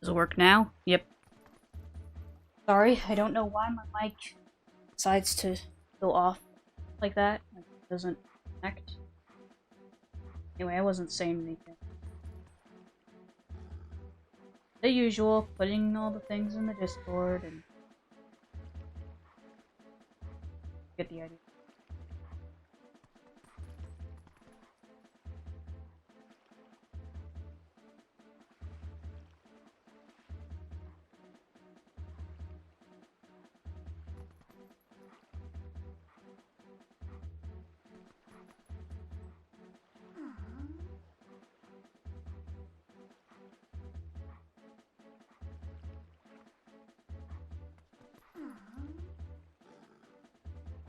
Does it work now? Yep. Sorry, I don't know why my mic decides to go off like that. Like, it doesn't connect. Anyway, I wasn't saying anything. The usual, putting all the things in the Discord and get the idea.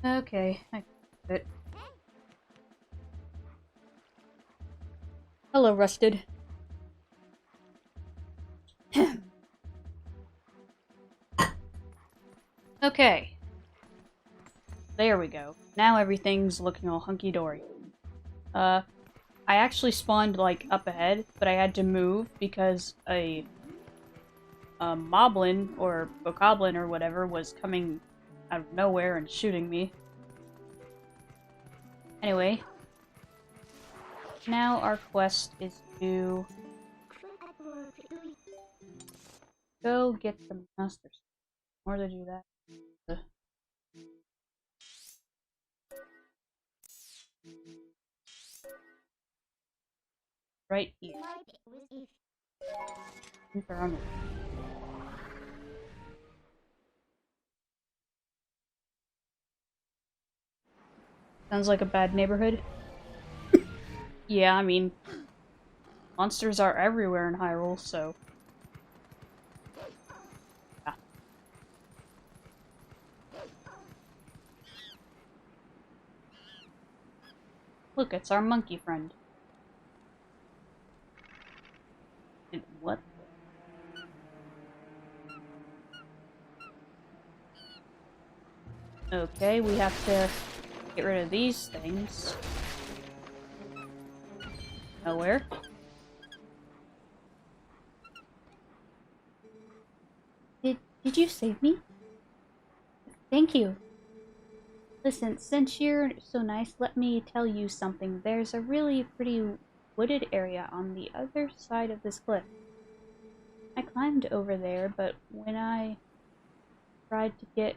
Okay, I got it. Hello, Rusted. Okay. There we go. Now everything's looking all hunky-dory. I actually spawned, like, up ahead, but I had to move because a moblin, or bokoblin, or whatever, was coming out of nowhere and shooting me. Anyway, now our quest is to go get the master. In order to do that, right here. Inferno. Sounds like a bad neighborhood. Yeah, I mean, monsters are everywhere in Hyrule, so... Yeah. Look, it's our monkey friend. And what? Okay, we have to get rid of these things. Nowhere. Did you save me? Thank you. Listen, since you're so nice, let me tell you something. There's a really pretty wooded area on the other side of this cliff. I climbed over there, but when I tried to get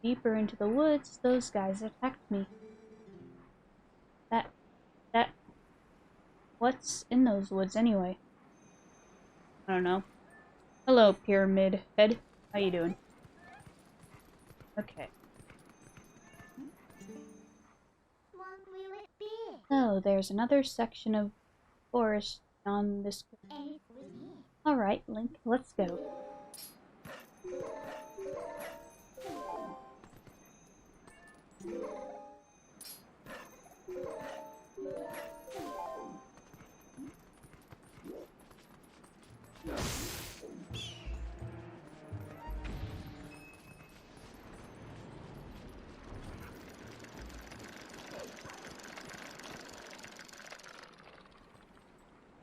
deeper into the woods, those guys attacked me. That... What's in those woods anyway? I don't know. Hello, Pyramid Head. How you doing? Okay. Oh, there's another section of forest on this. Alright, Link, let's go.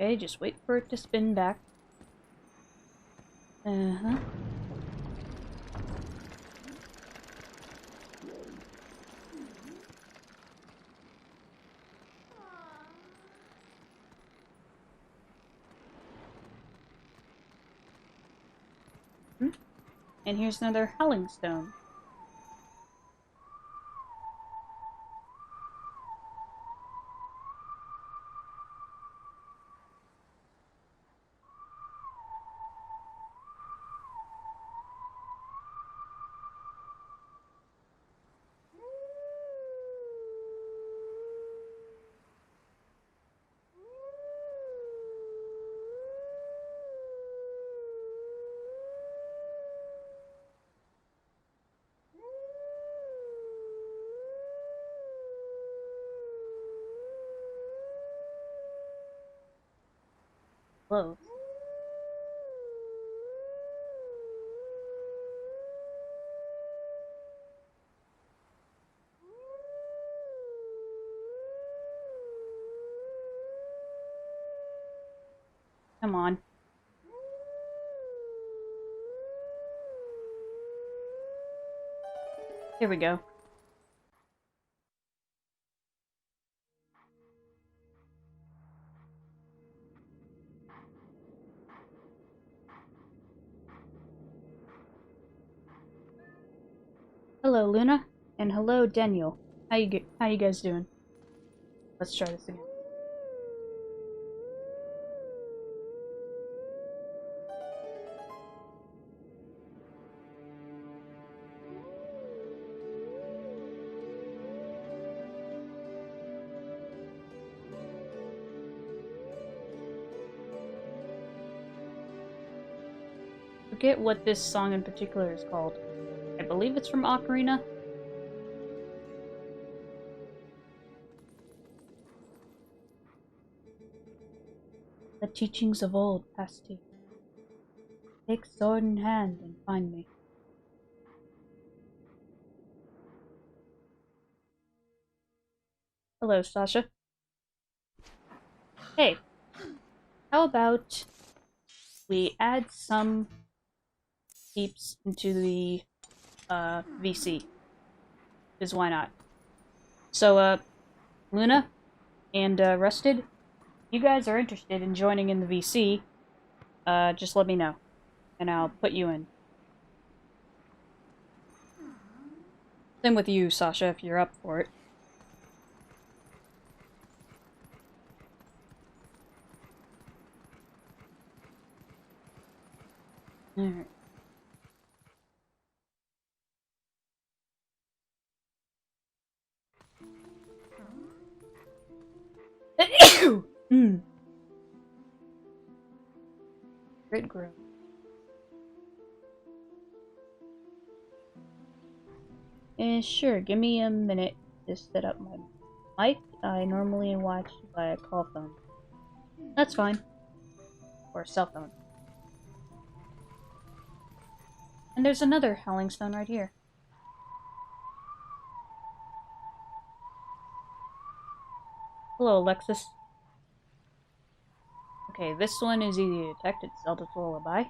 Okay, just wait for it to spin back. Uh-huh. And here's another Howling Stone. Close. Come on. Here we go. Hello, Luna, and hello, Daniel. How you guys doing? Let's try this again. Forget what this song in particular is called. I believe it's from Ocarina. The teachings of old pass to you. Take sword in hand and find me. Hello, Sasha. Hey, how about we add some peeps into the VC? Because why not? So, Luna and Rusted, you guys are interested in joining in the VC, just let me know, and I'll put you in. Same with you, Sasha, if you're up for it. Alright. Great growth. Sure, give me a minute to set up my mic. I normally watch via call phone. That's fine. Or cell phone. And there's another Howling Stone right here. Hello, Alexis. Okay, this one is easy to detect. It's Zelda's Lullaby.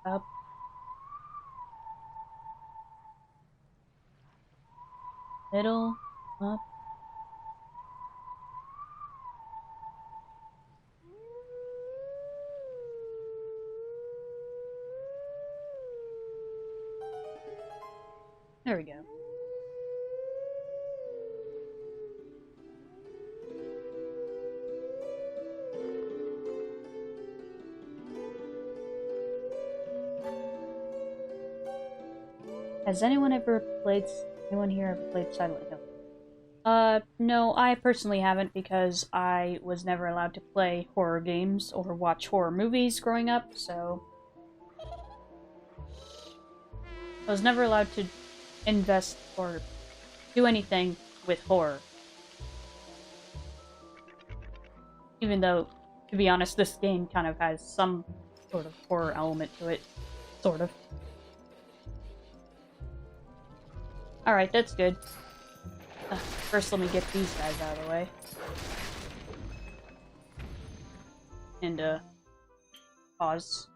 Up. Middle. Up. There we go. Has anyone here ever played Silent Hill? No, I personally haven't because I was never allowed to play horror games or watch horror movies growing up, so I was never allowed to invest or do anything with horror. Even though, to be honest, this game kind of has some sort of horror element to it. Sort of. Alright, that's good. First, let me get these guys out of the way. And, pause.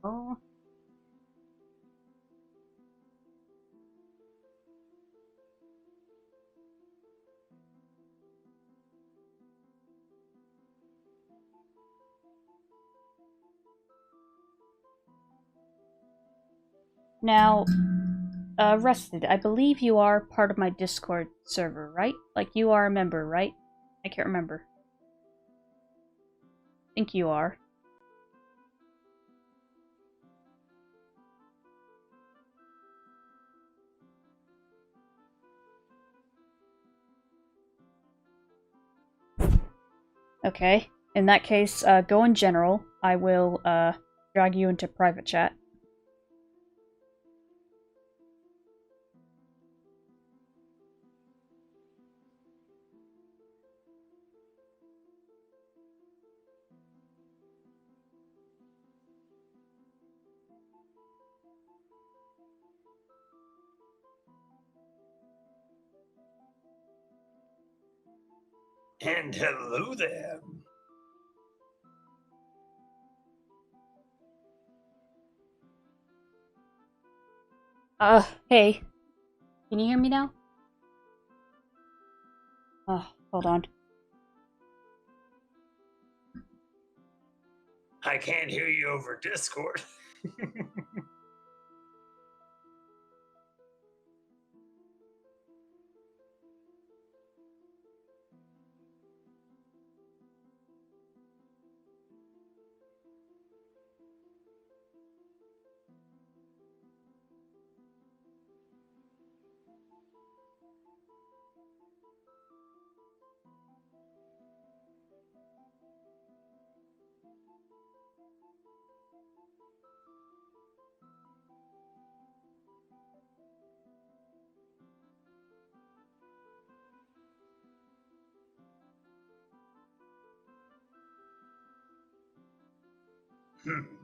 Oh. Now, Rusted, I believe you are part of my Discord server, right? Like, you are a member, right? I can't remember. I think you are. Okay. In that case, go in general. I will, drag you into private chat. And hello there. Hey. Can you hear me now? Oh, hold on. I can't hear you over Discord.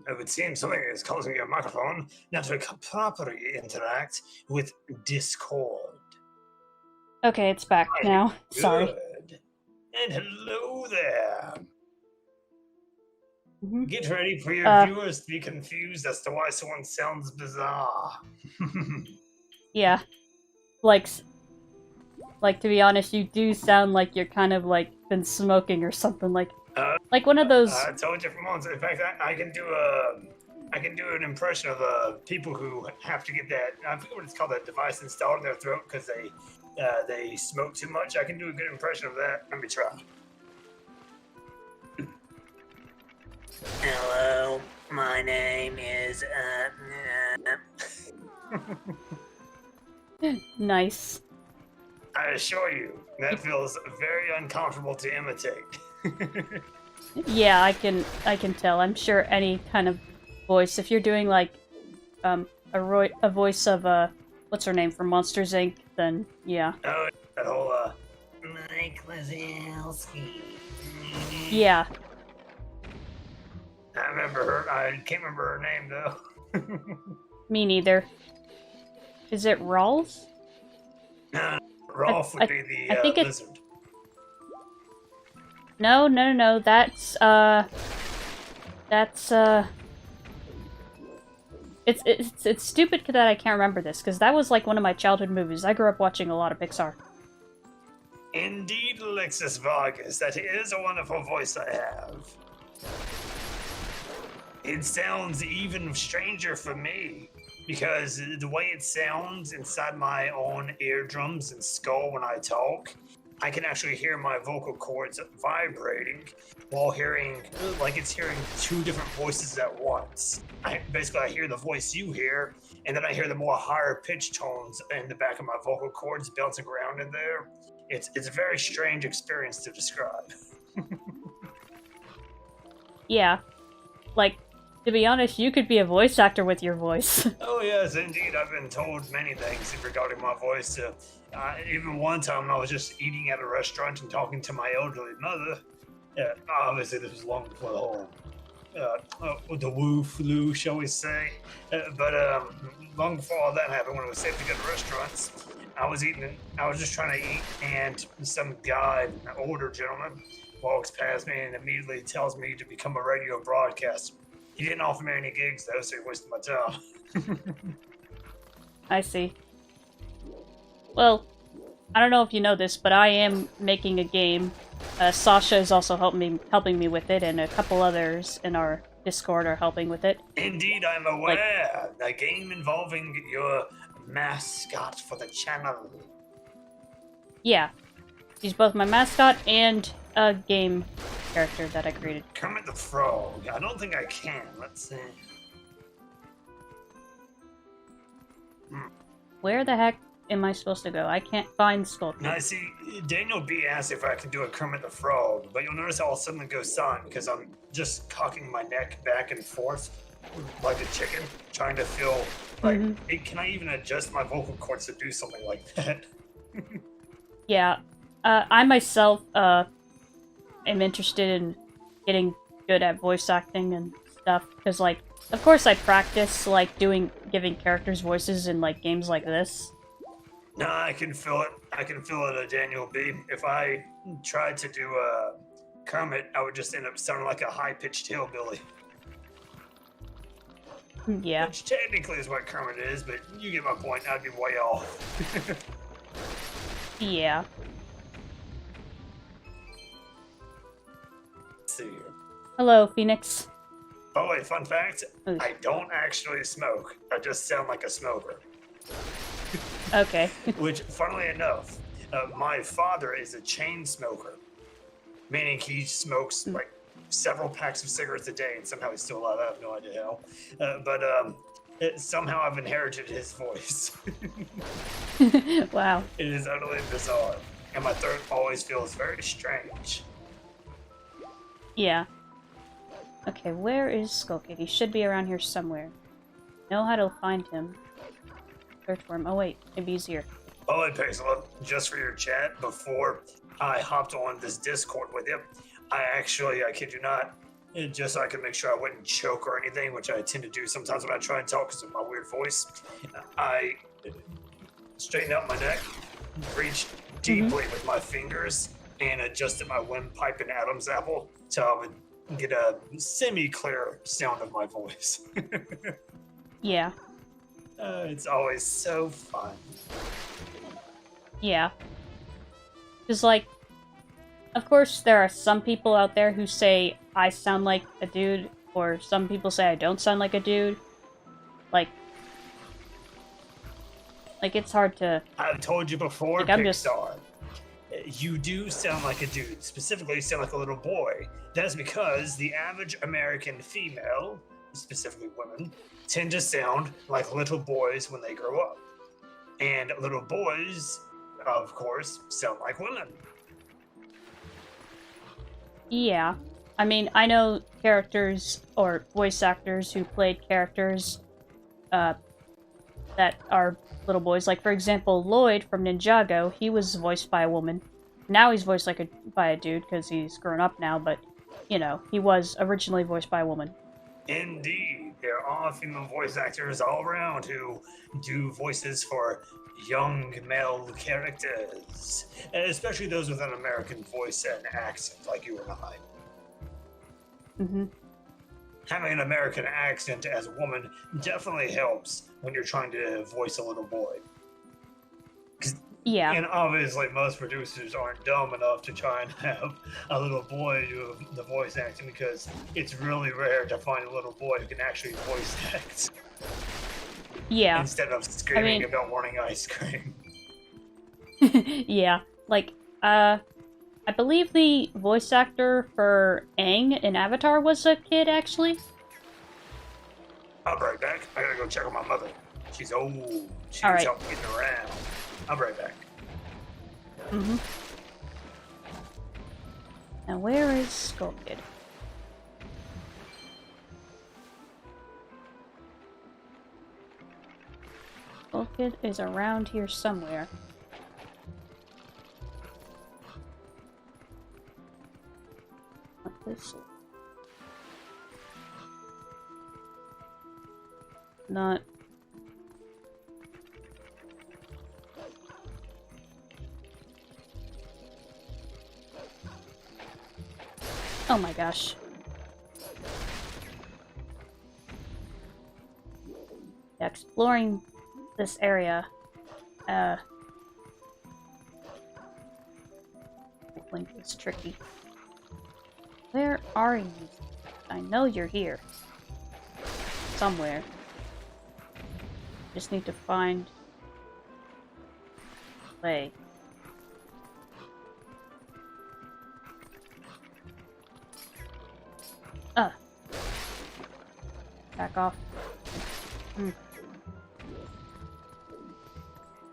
It would seem something is causing your microphone not to properly interact with Discord. Okay, it's back now. Good. Sorry. And hello there. Get ready for your viewers to be confused as to why someone sounds bizarre. Yeah. Like, to be honest, you do sound like you're kind of, like, been smoking or something, like one of those... I told you for months. In fact, I can do an impression of people who have to get that, I forget what it's called, that device installed in their throat because they smoke too much. I can do a good impression of that. Let me try. Hello, my name is Nice. I assure you, that feels very uncomfortable to imitate. Yeah, I can tell. I'm sure any kind of voice, if you're doing like a voice of what's her name from Monsters Inc., then yeah. Oh, that whole Mike Wazowski. Yeah. I remember her. I can't remember her name though. Me neither. Is it Rawls? Rolf would be the lizard. No. That's it's stupid that I can't remember this, because that was like one of my childhood movies. I grew up watching a lot of Pixar. Indeed, Alexis Vargas. That is a wonderful voice I have. It sounds even stranger for me, because the way it sounds inside my own eardrums and skull when I talk, I can actually hear my vocal cords vibrating while hearing, like it's hearing two different voices at once. I hear the voice you hear, and then I hear the more higher pitched tones in the back of my vocal cords bouncing around in there. It's a very strange experience to describe. Yeah. Like, to be honest, you could be a voice actor with your voice. Oh yes, indeed. I've been told many things regarding my voice. Even one time I was just eating at a restaurant and talking to my elderly mother. Obviously this was long before the whole the woo flu, shall we say. But long before all that happened, when it was safe to go to restaurants, I was just trying to eat, and some guy, an older gentleman, walks past me and immediately tells me to become a radio broadcaster. He didn't offer me any gigs though, so he wasted my time. I see. Well, I don't know if you know this, but I am making a game. Sasha is also helping me with it, and a couple others in our Discord are helping with it. Indeed, I'm aware. A game involving your mascot for the channel. Yeah. He's both my mascot and a game character that I created. Kermit the Frog. I don't think I can. Let's see. Where the heck? am I supposed to go? I can't find Skull Kid. Now, I see, Daniel B asked if I can do a Kermit the Frog, but you'll notice how I'll suddenly go silent because I'm just cocking my neck back and forth like a chicken, trying to feel like, hey, can I even adjust my vocal cords to do something like that? Yeah. I myself am interested in getting good at voice acting and stuff, because, like, of course I practice, like, giving characters voices in, like, games like this. Nah, I can feel it. I can feel it, Daniel B. If I tried to do Kermit, I would just end up sounding like a high-pitched hillbilly. Yeah. Which technically is what Kermit is, but you get my point. I'd be way off. Yeah. Let's see here. Hello, Phoenix. Oh, wait, fun fact. I don't actually smoke. I just sound like a smoker. Okay. Which, funnily enough, my father is a chain smoker, meaning he smokes like several packs of cigarettes a day, and somehow he's still alive. I have no idea how. But somehow I've inherited his voice. Wow. It is utterly bizarre, and my throat always feels very strange. Yeah. Okay, where is Skull Kid? He should be around here somewhere. Know how to find him. Search for him. Oh wait, maybe he's here. Oh, hey, Pixel, just for your chat, before I hopped on this Discord with you, I kid you not, just so I could make sure I wouldn't choke or anything, which I tend to do sometimes when I try and talk because of my weird voice, I straightened out my neck, reached deeply with my fingers, and adjusted my windpipe and Adam's apple so I would get a semi-clear sound of my voice. Yeah. It's always so fun. Yeah. Because, like, of course there are some people out there who say I sound like a dude, or some people say I don't sound like a dude. Like it's hard to... I've told you before, like, Pixar, you do sound like a dude. Specifically, you sound like a little boy. That's because the average American female, specifically women, tend to sound like little boys when they grow up. And little boys, of course, sound like women. Yeah. I mean, I know characters, or voice actors who played characters that are little boys. Like, for example, Lloyd from Ninjago, he was voiced by a woman. Now he's voiced by a dude because he's grown up now, but, you know, he was originally voiced by a woman. Indeed, there are female voice actors all around who do voices for young male characters, especially those with an American voice and accent, like you and I. Mm-hmm. Having an American accent as a woman definitely helps when you're trying to voice a little boy. Yeah. And obviously, most producers aren't dumb enough to try and have a little boy do the voice acting because it's really rare to find a little boy who can actually voice act. Yeah. Instead of screaming about wanting ice cream. Yeah. Like, I believe the voice actor for Aang in Avatar was a kid, actually. I'll be right back. I gotta go check on my mother. She's old. She All needs right. help getting around. I'll be right back. Mm-hmm. Now, where is Skull Kid? Skull Kid is around here somewhere. What this? Not. Oh my gosh. Yeah, exploring this area, I think it's tricky. Where are you? I know you're here. Somewhere. Just need to find a way. Back off.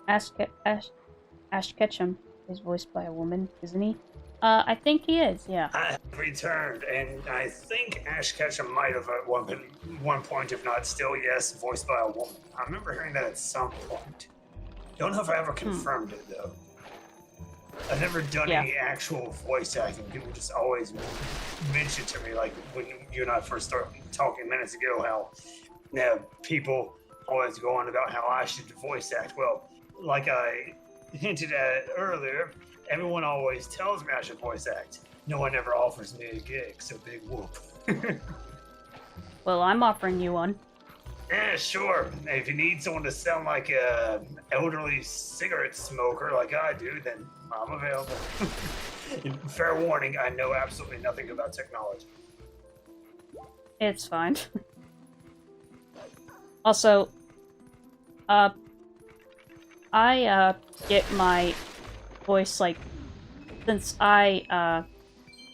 Ash Ketchum is voiced by a woman, isn't he? I think he is, yeah. I have returned, and I think Ash Ketchum might have at one point, if not still, yes, voiced by a woman. I remember hearing that at some point. Don't know if I ever confirmed it though. I've never done any actual voice acting. People just always mention to me, like when you and I first started talking minutes ago, how people always go on about how I should voice act. Well, like I hinted at earlier, everyone always tells me I should voice act. No one ever offers me a gig, so big whoop. Well, I'm offering you one. Yeah, sure. If you need someone to sound like a elderly cigarette smoker like I do, then I'm available. Fair warning, I know absolutely nothing about technology. It's fine. Also, I get my voice, like, since I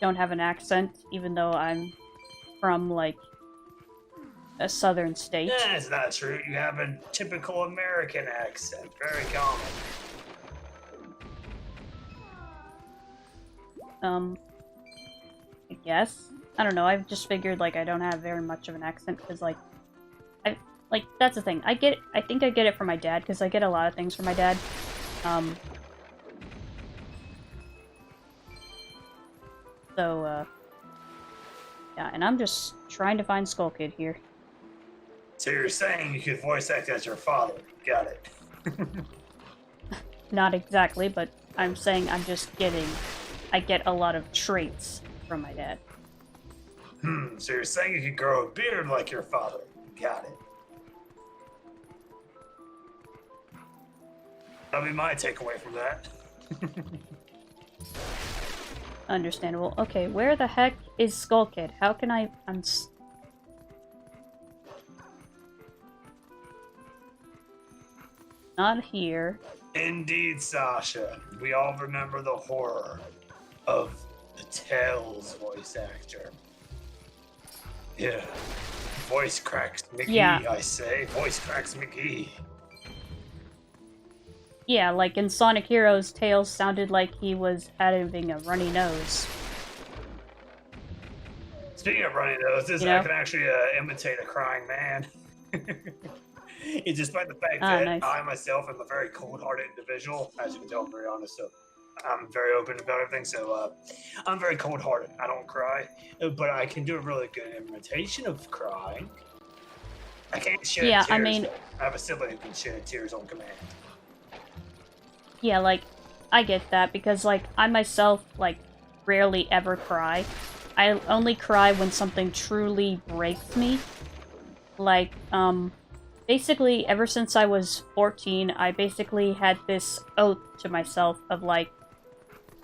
don't have an accent, even though I'm from, like, a southern state. That's not true. You have a typical American accent. Very common. I guess. I don't know, I've just figured, like, I don't have very much of an accent, because, like, that's the thing. I think I get it from my dad, because I get a lot of things from my dad. Yeah, and I'm just trying to find Skull Kid here. So you're saying you could voice act as your father. Got it. Not exactly, but I'm saying I get a lot of traits from my dad. So you're saying you could grow a beard like your father. Got it. That'll be my takeaway from that. Understandable. Okay, where the heck is Skull Kid? How can I Not here. Indeed, Sasha. We all remember the horror of the Tails voice actor. Yeah. Voice cracks McGee, Yeah. I say. Voice cracks McGee. Yeah, like in Sonic Heroes, Tails sounded like he was having a runny nose. Speaking of runny noses, I can actually imitate a crying man. Despite the fact that nice. I myself am a very cold-hearted individual, as you can tell, I'm very honest, so I'm very open about everything, so I'm very cold-hearted. I don't cry, but I can do a really good imitation of crying. I can't shed tears. I mean, though. I have a sibling who can shed tears on command. Yeah, like, I get that, because, like, I myself, like, rarely ever cry. I only cry when something truly breaks me. Like, basically, ever since I was 14, I basically had this oath to myself of, like,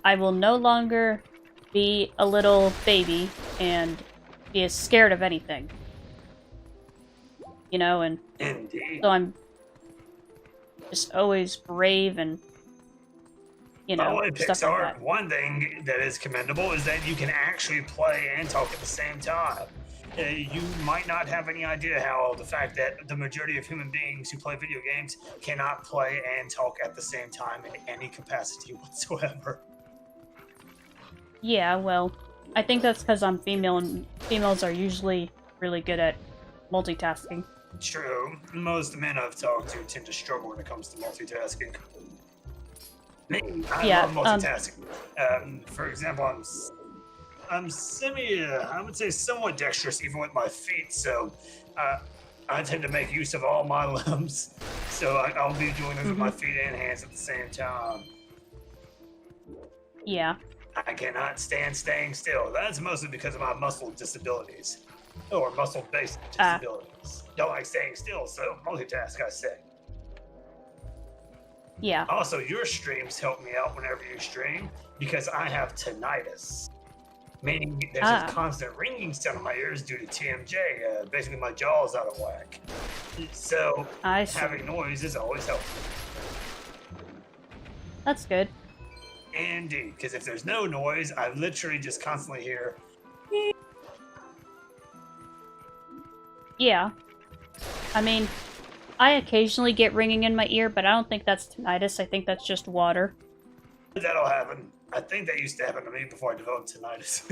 I will no longer be a little baby and be as scared of anything. You know, and Indeed. so I'm just always brave and, you know, by the way, stuff Pixar, like that. one thing that is commendable is that you can actually play and talk at the same time. You might not have any idea how the fact that the majority of human beings who play video games cannot play and talk at the same time in any capacity whatsoever. Yeah, well, I think that's because I'm female, and females are usually really good at multitasking. True. Most men I've talked to tend to struggle when it comes to multitasking. Me, I love multitasking. For example, I'm I would say somewhat dexterous even with my feet, so I tend to make use of all my limbs. So I'll be doing this with my feet and hands at the same time. Yeah. I cannot stand staying still. That's mostly because of my muscle disabilities. Or muscle-based disabilities. Don't like staying still, so multitask, I say. Yeah. Also, your streams help me out whenever you stream, because I have tinnitus. Meaning there's a constant ringing sound in my ears due to TMJ. Basically, my jaw's out of whack. So, having noise is always helpful. That's good. Indeed, because if there's no noise, I literally just constantly hear... Yeah. I mean, I occasionally get ringing in my ear, but I don't think that's tinnitus. I think that's just water. That'll happen. I think that used to happen to me before I developed tinnitus.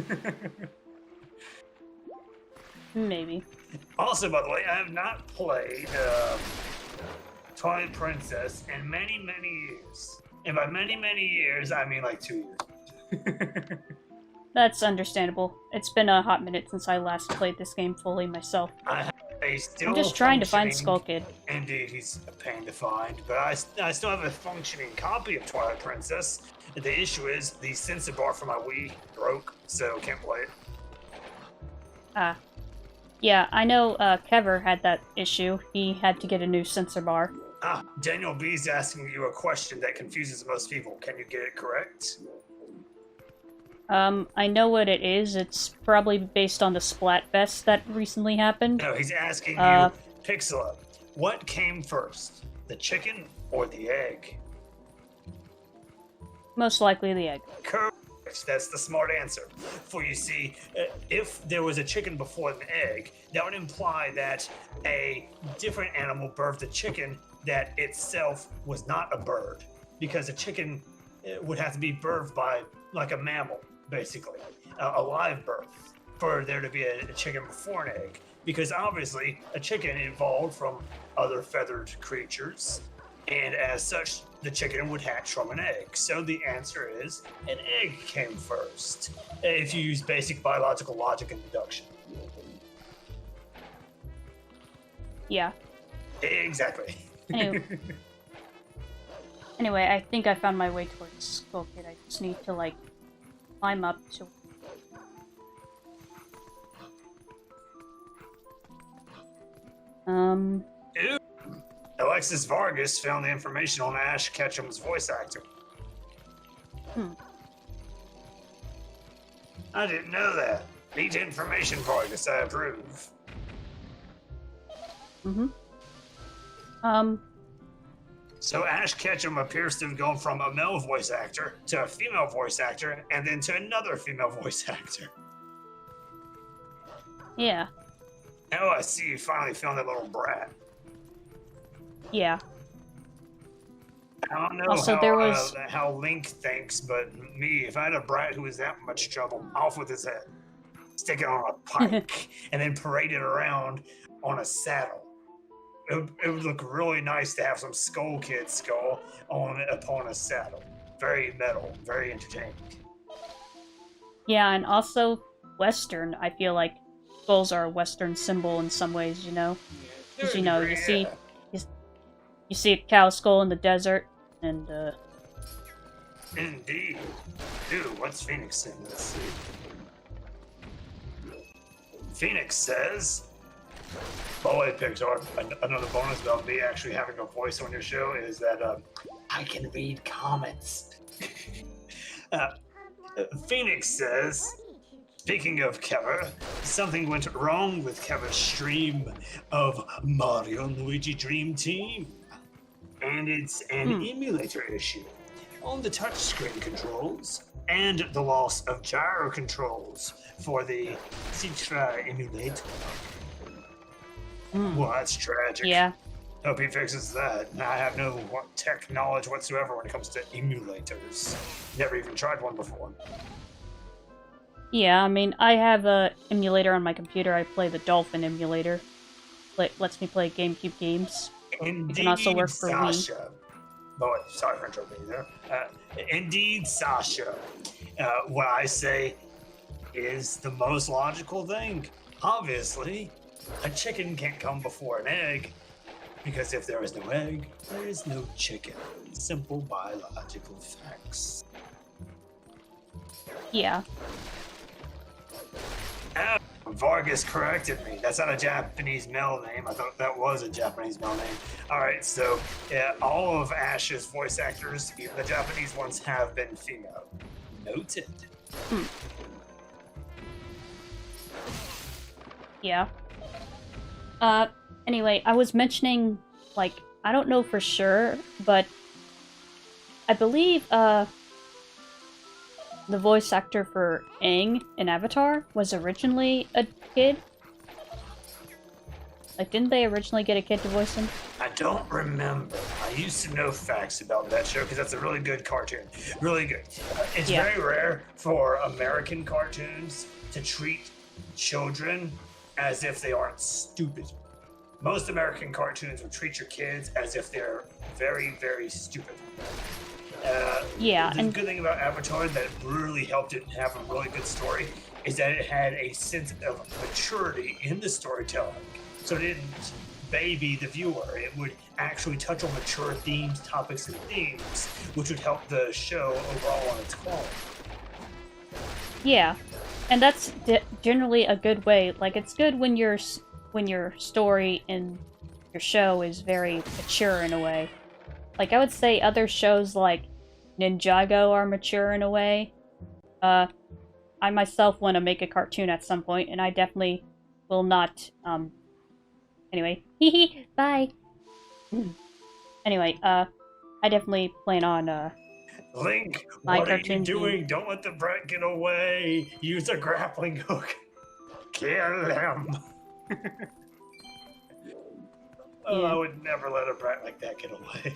Maybe. Also, by the way, I have not played Twilight Princess in many, many years. And by many, many years, I mean like 2 years. That's understandable. It's been a hot minute since I last played this game fully myself. I have a still I'm just trying to find functioning- Skull Kid. Indeed, he's a pain to find, but I still have a functioning copy of Twilight Princess. The issue is the sensor bar for my Wii broke, so can't play it. Ah. Yeah, I know Kever had that issue. He had to get a new sensor bar. Daniel B's asking you a question that confuses most people. Can you get it correct? I know what it is. It's probably based on the Splatfest that recently happened. No, he's asking you, Pixela, what came first, the chicken or the egg? Most likely the egg. Correct. That's the smart answer. For you see, if there was a chicken before an egg, that would imply that a different animal birthed a chicken that itself was not a bird, because a chicken would have to be birthed by like a mammal, basically, a live birth, for there to be a chicken before an egg. Because obviously, a chicken evolved from other feathered creatures, and as such, the chicken would hatch from an egg. So the answer is, an egg came first, if you use basic biological logic and deduction. Yeah. Exactly. Anyway, I think I found my way towards Skull Kid. I just need to, like, climb up to... Ew. Alexis Vargas found the information on Ash Ketchum's voice actor. I didn't know that. Neat information, Vargas. I approve. So Ash Ketchum appears to have gone from a male voice actor to a female voice actor, and then to another female voice actor. Yeah. Oh, I see you finally found that little brat. Yeah. I don't know Also, there was... how Link thinks, but me, if I had a brat who was that much trouble, off with his head. Stick it on a pike, and then parade it around on a saddle. It would look really nice to have some Skull Kid skull upon a saddle. Very metal, very entertaining. Yeah, and also Western. I feel like skulls are a Western symbol in some ways, you know? Because, you know, you see a cow skull in the desert, and, Indeed. Dude, what's Phoenix saying? Let's see. Phoenix says... Boy, Pixar, another bonus about me actually having a voice on your show is that I can read comments. Phoenix says, speaking of Kever, something went wrong with Kever's stream of Mario and Luigi Dream Team. And it's an emulator issue on the touchscreen controls and the loss of gyro controls for the Citra emulator. Well, that's tragic. yeah. Hope he fixes that. I have no tech knowledge whatsoever when it comes to emulators. Never even tried one before. Yeah, I mean, I have a emulator on my computer. I play the Dolphin emulator. Lets me play GameCube games. Indeed, It can also work for Wii. Sasha. Boy, sorry for interrupting you there. Indeed, Sasha. What I say is the most logical thing. Obviously, a chicken can't come before an egg, because if there is no egg, there is no chicken. Simple biological facts. Yeah. Vargas corrected me. That's not a Japanese male name. I thought that was a Japanese male name. Alright, so all of Ash's voice actors, even the Japanese ones, have been female. Noted. Yeah. Anyway, I was mentioning, like, I don't know for sure, but I believe, the voice actor for Aang in Avatar was originally a kid. Like, didn't they originally get a kid to voice him? I don't remember. I used to know facts about that show because that's a really good cartoon. Really good. It's very rare for American cartoons to treat children as if they aren't stupid. Most American cartoons will treat your kids as if they're very, very stupid. The good thing about Avatar that really helped it have a really good story is that it had a sense of maturity in the storytelling. So it didn't baby the viewer. It would actually touch on mature themes, topics, and themes, which would help the show overall on its quality. Yeah, and that's generally a good way. Like, it's good when your story in your show is very mature in a way. Like, I would say other shows like Ninjago are mature in a way. I myself want to make a cartoon at some point, and I definitely will not, anyway. Hehe, bye! Anyway, I definitely plan on, Link, my what are you cartoon doing? Don't let the brat get away! Use a grappling hook! Kill him! Oh, I would never let a brat like that get away.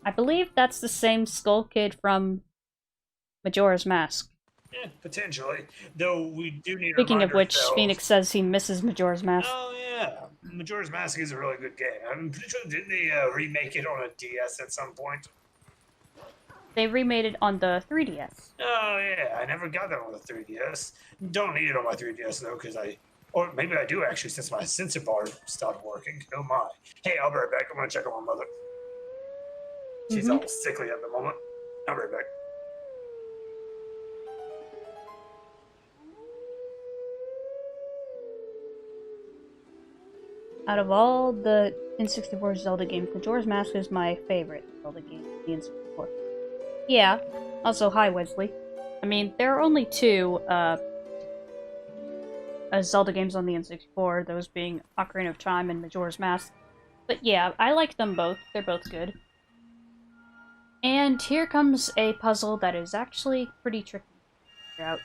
I believe that's the same Skull Kid from Majora's Mask. Yeah, potentially. Though we do need Speaking of which, ourselves. Phoenix says he misses Majora's Mask. Oh, yeah. Majora's Mask is a really good game. I'm pretty sure, didn't they remake it on a DS at some point? They remade it on the 3DS. Oh, yeah. I never got that on the 3DS. Don't need it on my 3DS, though, because or maybe I do, actually, since my sensor bar stopped working. Oh, my. Hey, I'll be right back. I'm going to check on my mother. She's all sickly at the moment. I'll be right back. Out of all the N64 Zelda games, Majora's Mask is my favorite Zelda game, the N64. Yeah, also hi Wesley. I mean, there are only two Zelda games on the N64, those being Ocarina of Time and Majora's Mask. But yeah, I like them both. They're both good. And here comes a puzzle that is actually pretty tricky to figure out.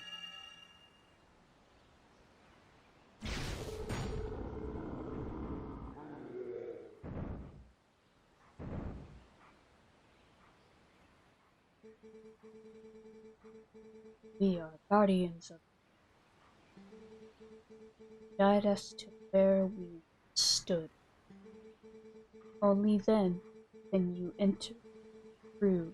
We are guardians of guide us to where we stood. Only then can you enter through.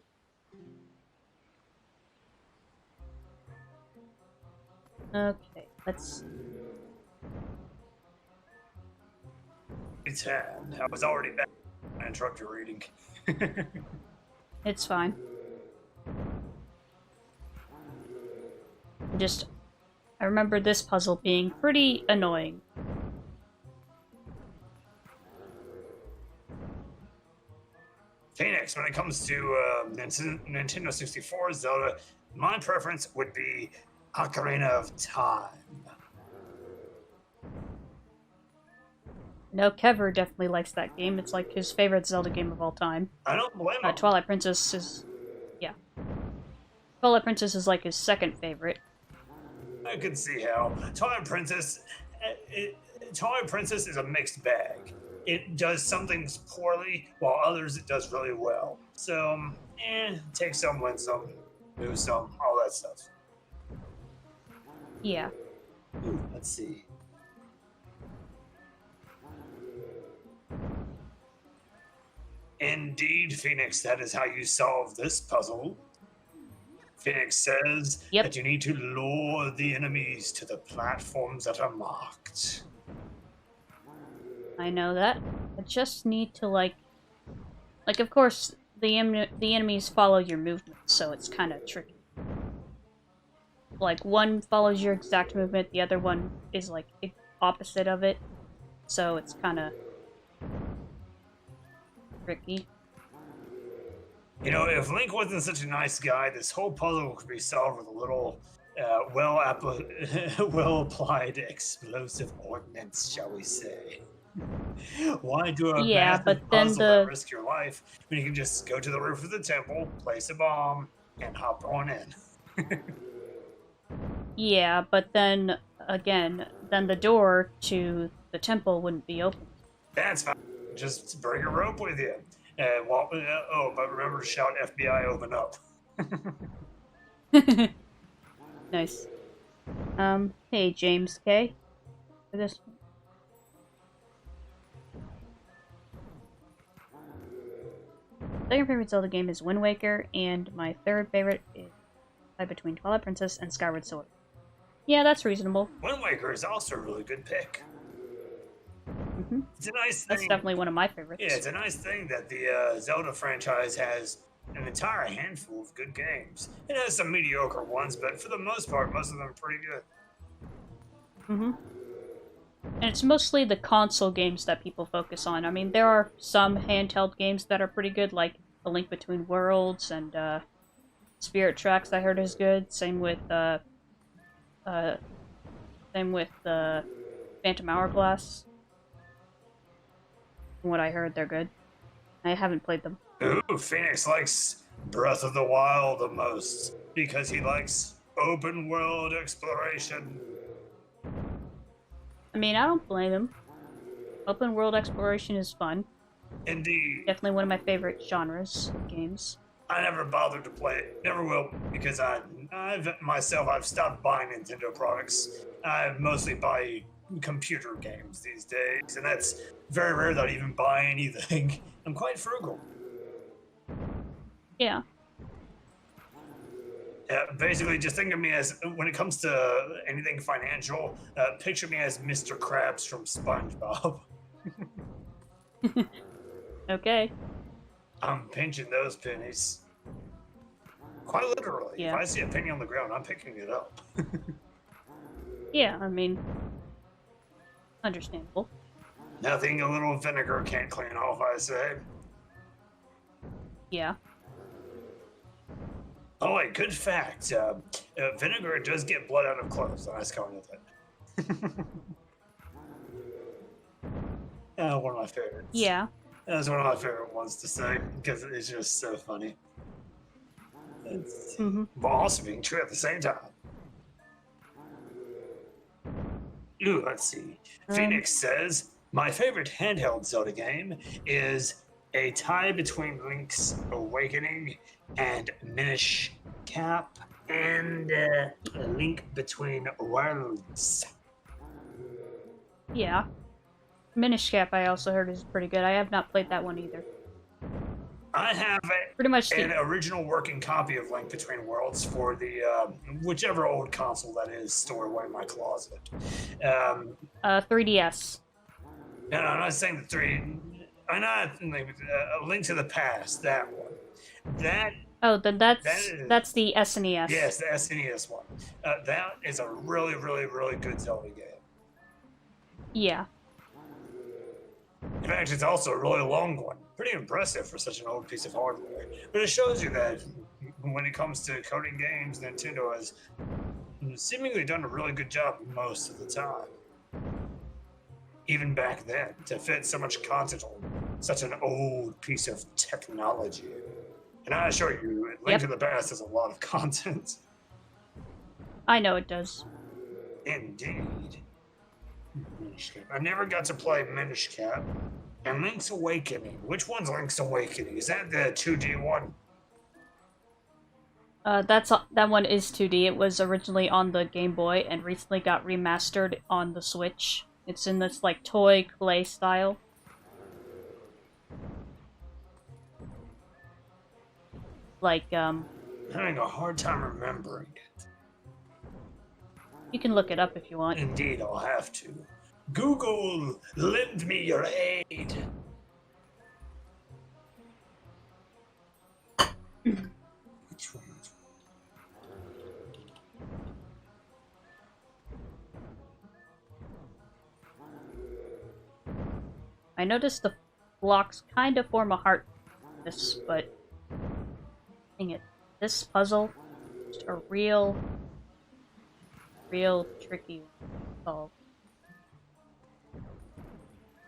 Okay, let's see. It's hand. I was already back. I interrupt your reading. It's fine. I remember this puzzle being pretty annoying. Phoenix, when it comes to Nintendo 64 Zelda, my preference would be Ocarina of Time. No, Kever definitely likes that game. It's like his favorite Zelda game of all time. I don't blame him. Twilight Princess is... yeah. Twilight Princess is like his second favorite. I can see how. Twilight Princess is a mixed bag. It does some things poorly, while others it does really well. So, take some, win some, lose some, all that stuff. Yeah. Ooh, let's see. Indeed, Phoenix, that is how you solve this puzzle. Phoenix says that you need to lure the enemies to the platforms that are marked. I know that. I just need to, like, of course, the enemies follow your movement, so it's kind of tricky. Like, one follows your exact movement, the other one is, like, the opposite of it, so it's kind of tricky. You know, if Link wasn't such a nice guy, this whole puzzle could be solved with a little well-applied explosive ordnance, shall we say. Why do a massive puzzle that risk your life when you can just go to the roof of the temple, place a bomb, and hop on in? Yeah, but then, again, the door to the temple wouldn't be open. That's fine. just bring a rope with you. And walk, oh, but remember to shout FBI open up. Nice. Hey, James K. For this. Second favorite Zelda game is Wind Waker, and my third favorite is between Twilight Princess and Skyward Sword. Yeah, that's reasonable. Wind Waker is also a really good pick. It's a nice thing. That's definitely one of my favorites. Yeah, it's a nice thing that the Zelda franchise has an entire handful of good games. It has some mediocre ones, but for the most part, most of them are pretty good. And it's mostly the console games that people focus on. I mean, there are some handheld games that are pretty good, like A Link Between Worlds and Spirit Tracks. I heard is good. Same with Phantom Hourglass. From what I heard, they're good. I haven't played them. Ooh, Phoenix likes Breath of the Wild the most because he likes open world exploration. I mean, I don't blame him. Open world exploration is fun. Indeed. Definitely one of my favorite genres of games. I never bothered to play it. Never will, because I've stopped buying Nintendo products. I mostly buy computer games these days, and that's very rare that I even buy anything. I'm quite frugal. Yeah. Basically, just think of me as, when it comes to anything financial, picture me as Mr. Krabs from SpongeBob. Okay. I'm pinching those pennies. Quite literally. Yeah. If I see a penny on the ground, I'm picking it up. Yeah, I mean, understandable. Nothing a little vinegar can't clean off, I say. Yeah. Oh, wait, good fact. Vinegar does get blood out of clothes. Nice comment with that. One of my favorites. Yeah. That's one of my favorite ones to say because it's just so funny. It's but also being true at the same time. Ooh, let's see. Phoenix says, my favorite handheld Zelda game is a tie between Link's Awakening and Minish Cap and a Link Between Worlds. Yeah. Minish Cap I also heard is pretty good. I have not played that one either. I have Pretty much an original working copy of Link Between Worlds for the whichever old console that is stored away in my closet. 3DS. No, I'm not saying the three. I'm not A Link to the Past. That one. That. Oh, then that's the SNES. Yes, the SNES one. That is a really, really, really good Zelda game. Yeah. In fact, it's also a really long one. Pretty impressive for such an old piece of hardware. But it shows you that when it comes to coding games, Nintendo has seemingly done a really good job most of the time. Even back then, to fit so much content on such an old piece of technology. And I assure you, Link to the Past has a lot of content. I know it does. Indeed. Minish Cap. I never got to play Minish Cap. And Link's Awakening. Which one's Link's Awakening? Is that the 2D one? That one is 2D. It was originally on the Game Boy and recently got remastered on the Switch. It's in this like toy clay style. Like I'm having a hard time remembering it. You can look it up if you want. Indeed, I'll have to. Google, lend me your aid. Which one? I noticed the blocks kind of form a heart, but dang it, this puzzle is a real tricky one to solve.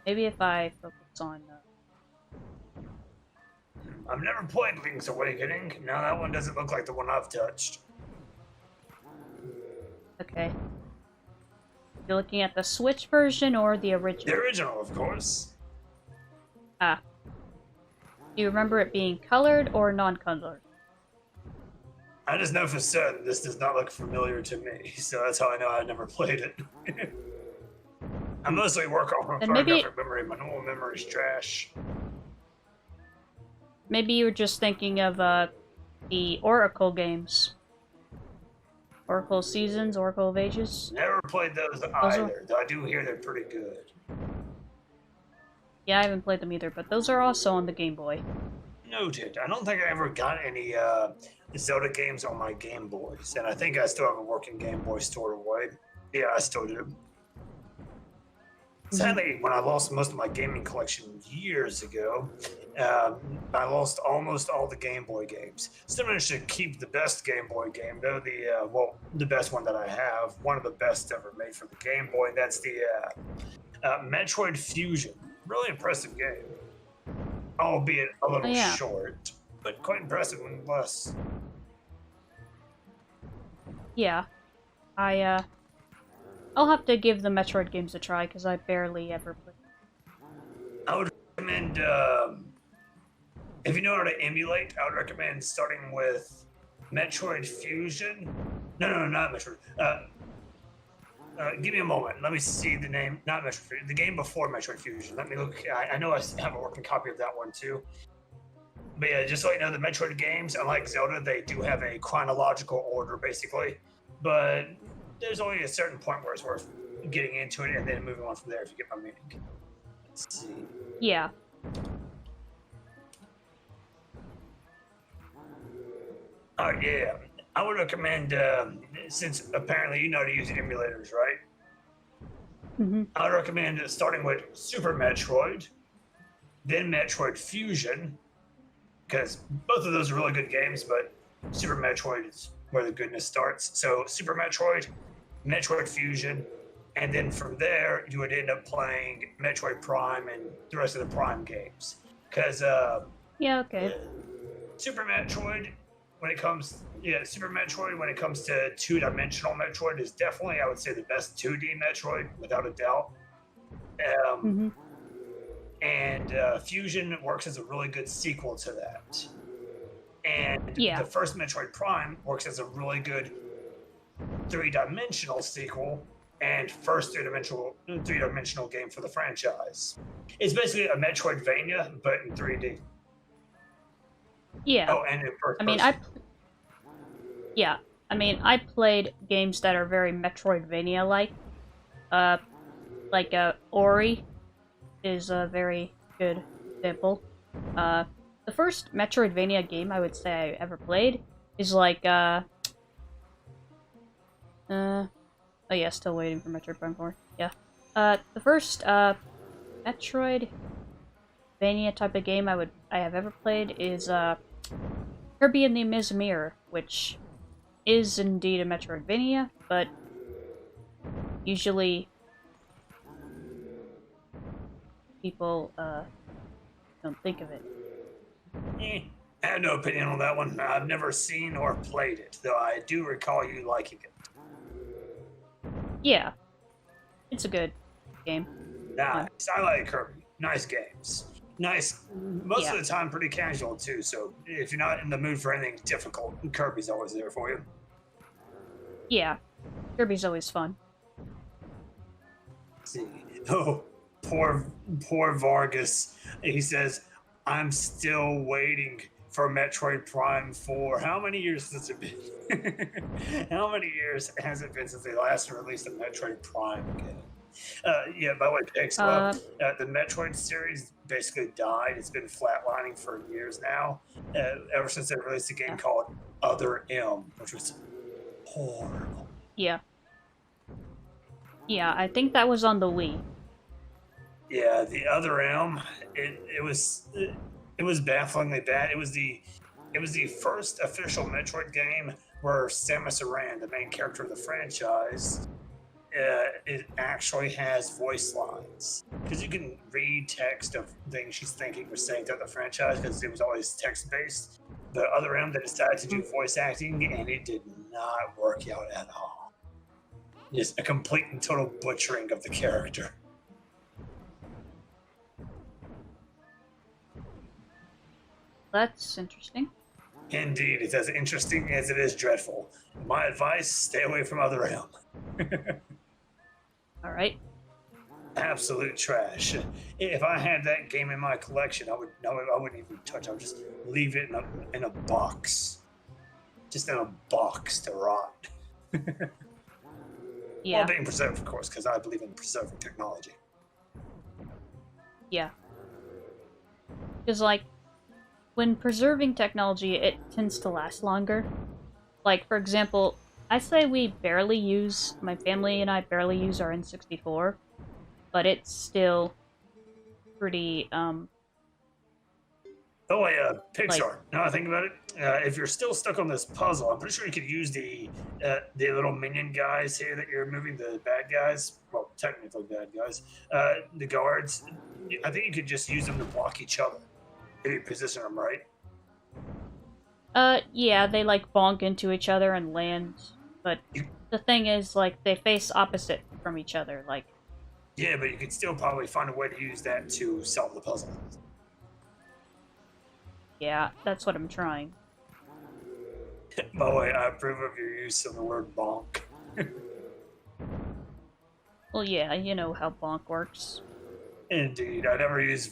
Maybe if I focus on. I've never played Link's Awakening. Now that one doesn't look like the one I've touched. Okay. You're looking at the Switch version or the original? The original, of course. Ah. Do you remember it being colored or non-colored? I just know for certain this does not look familiar to me, so that's how I know I never played it. I Hmm. mostly work off of Then photographic memory. My normal memory is trash. maybe you were just thinking of the Oracle games. Oracle Seasons, Oracle of Ages. Never played those Those are either, though I do hear they're pretty good. Yeah, I haven't played them either, but those are also on the Game Boy. Noted. I don't think I ever got any Zelda games on my Game Boys, and I think I still have a working Game Boy stored away. Yeah, I still do. Sadly, when I lost most of my gaming collection years ago, I lost almost all the Game Boy games. Still managed to keep the best Game Boy game, though the best one that I have, one of the best ever made for the Game Boy. And that's the Metroid Fusion. Really impressive game, albeit a Oh little yeah, short, but quite impressive nonetheless. yeah. I I'll have to give the Metroid games a try because I barely ever played. I would recommend, if you know how to emulate, I would recommend starting with Metroid Fusion. No, not Metroid. Give me a moment. Let me see the name. Not Metroid Fusion. The game before Metroid Fusion. Let me look. I know I have a working copy of that one too. But yeah, just so you know, the Metroid games, unlike Zelda, they do have a chronological order, basically. But there's only a certain point where it's worth getting into it and then moving on from there, if you get my meaning. Let's see. Yeah. Yeah. I would recommend, since apparently you know how to use emulators, right? Mm-hmm. I would recommend starting with Super Metroid, then Metroid Fusion, because both of those are really good games, but Super Metroid is where the goodness starts. So Super Metroid, Metroid Fusion, and then from there you would end up playing Metroid Prime and the rest of the Prime games. Because Yeah. Okay. Super Metroid, Super Metroid when it comes to two-dimensional Metroid is definitely, I would say, the best 2D Metroid without a doubt. Mm-hmm. And Fusion works as a really good sequel to that. And Yeah. the first Metroid Prime works as a really good three-dimensional sequel and first three-dimensional game for the franchise. It's basically a Metroidvania, but in 3D. Yeah. Oh, and in first I mean, person. yeah. I mean, I played games that are very Metroidvania-like. Ori is a very good example. The first Metroidvania game I would say I ever played is oh yeah, still waiting for Metroid Prime 4. Yeah. The first Metroidvania type of game I have ever played is Kirby and the Miz Mirror, which is indeed a Metroidvania, but usually people don't think of it. I have no opinion on that one. I've never seen or played it, though I do recall you liking it. Yeah, it's a good game. Nice. I like Kirby. Nice games. Nice. Most Yeah. of the time, pretty casual too. So if you're not in the mood for anything difficult, Kirby's always there for you. Yeah, Kirby's always fun. Let's see. Oh, poor Vargas. He says, "I'm still waiting for Metroid Prime 4. How many years has it been? How many years has it been since they last released a Metroid Prime game?" Yeah, by the way, Pixel, the Metroid series basically died. It's been flatlining for years now, ever since they released a game called Other M, which was horrible. Yeah. Yeah, I think that was on the Wii. Yeah, the Other M, it was bafflingly bad. It was the first official Metroid game where Samus Aran, the main character of the franchise, it actually has voice lines, because you can read text of things she's thinking or saying throughout the franchise, because it was always text based. The Other M, they decided to do voice acting, and it did not work out at all. Just a complete and total butchering of the character. That's interesting. Indeed, it's as interesting as it is dreadful. My advice, stay away from other realm. Alright. Absolute trash. If I had that game in my collection, I wouldn't even touch it. I would just leave it in a box. Just in a box to rot. Yeah. While being preserved, of course, because I believe in preserving technology. Yeah. Because, like, when preserving technology, it tends to last longer. Like, for example, I say my family and I barely use our N64, but it's still pretty, Oh yeah, like, Pixar. Now I think about it, if you're still stuck on this puzzle, I'm pretty sure you could use the little minion guys here that you're moving, the bad guys. Well, technically bad guys. The guards. I think you could just use them to block each other if you position them right. yeah, they, like, bonk into each other and land, but the thing is, like, they face opposite from each other, like... Yeah, but you could still probably find a way to use that to solve the puzzle. Yeah, that's what I'm trying. By the way, I approve of your use of the word bonk. Well, yeah, you know how bonk works. Indeed, I never use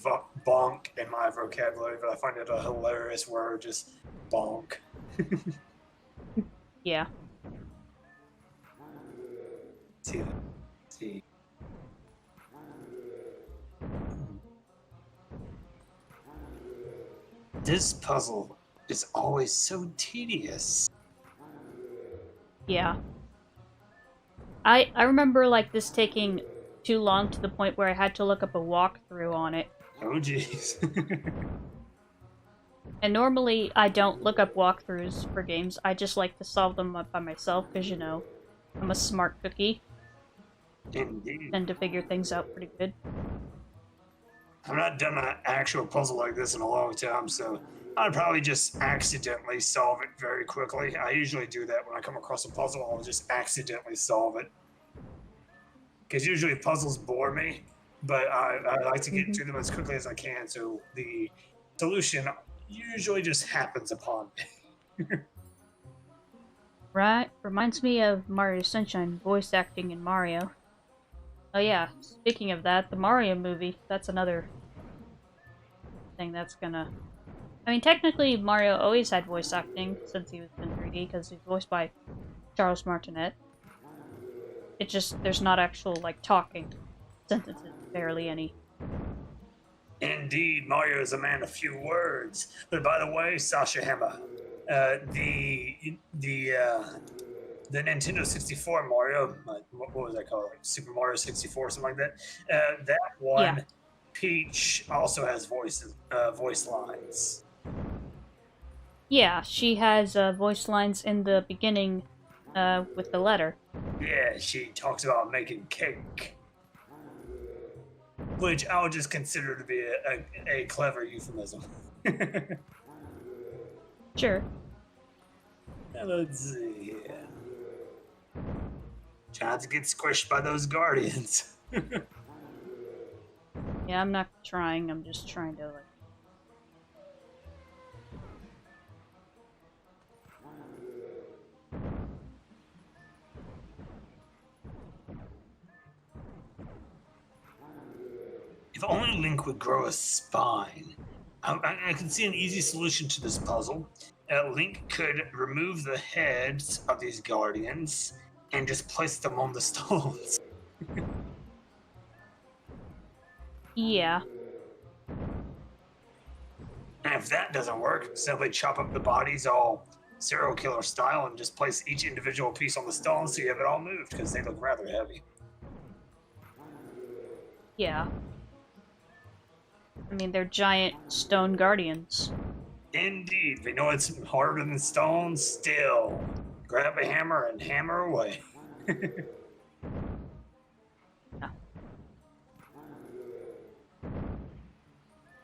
bonk in my vocabulary, but I find it a hilarious word, just bonk. Yeah. See. This puzzle is always so tedious. Yeah. I remember, like, this taking too long to the point where I had to look up a walkthrough on it. Oh, jeez. And normally, I don't look up walkthroughs for games. I just like to solve them up by myself, because, you know, I'm a smart cookie. Indeed. Tend to figure things out pretty good. I've not done an actual puzzle like this in a long time, so I'd probably just accidentally solve it very quickly. I usually do that when I come across a puzzle, I'll just accidentally solve it. Because usually puzzles bore me, but I like to get to them as quickly as I can, so the solution usually just happens upon me. Right? Reminds me of Mario Sunshine voice acting in Mario. Oh yeah, speaking of that, the Mario movie, that's another thing that's gonna... I mean, technically, Mario always had voice acting since he was in 3D, because he's voiced by Charles Martinet. It just, there's not actual, like, talking sentences, barely any. Indeed, Mario is a man of few words. But by the way, Sasha Hammer, the Nintendo 64 Mario, what was that called? Like Super Mario 64, something like that. That one, Yeah. Peach also has voice lines. Yeah, she has voice lines in the beginning with the letter. Yeah, she talks about making cake, which I would just consider to be a clever euphemism. Sure. Now let's see here. Trying to get squished by those guardians. Yeah, I'm not trying, I'm just trying to, like... If only Link would grow a spine. I can see an easy solution to this puzzle. Link could remove the heads of these guardians and just place them on the stones. Yeah. And if that doesn't work, simply chop up the bodies all serial killer style and just place each individual piece on the stone so you have it all moved, because they look rather heavy. Yeah. I mean, they're giant stone guardians. Indeed, they know it's harder than stone, still. Grab a hammer and hammer away. Yeah.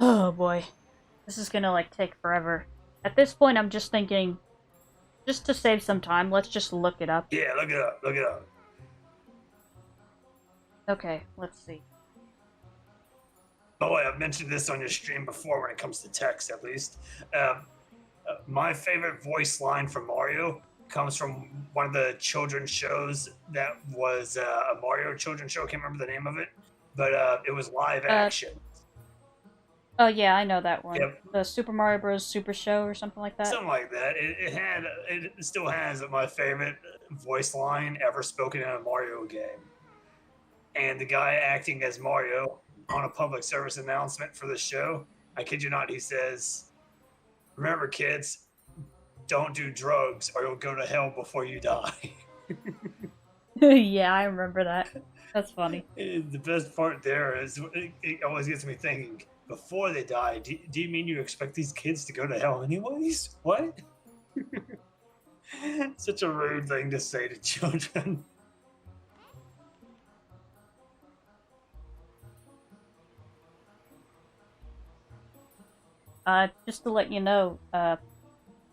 Oh boy. This is gonna, like, take forever. At this point, I'm just thinking, just to save some time, let's just look it up. Yeah, look it up, look it up. Okay, let's see. Oh, I've mentioned this on your stream before when it comes to text, at least. Um, my favorite voice line from Mario comes from one of the children's shows that was a Mario children's show. I can't remember the name of it, but it was live Uh, action. oh yeah, I know that one. Yep, The Super Mario Bros. Super Show or something like that. something like that. It still has my favorite voice line ever spoken in a Mario game. And the guy acting as Mario on a public service announcement for the show, I kid you not, he says, "Remember, kids, don't do drugs or you'll go to hell before you die." Yeah, I remember that. That's funny. The best part there is it always gets me thinking, before they die, do you mean you expect these kids to go to hell anyways? What? Such a rude thing to say to children. Just to let you know,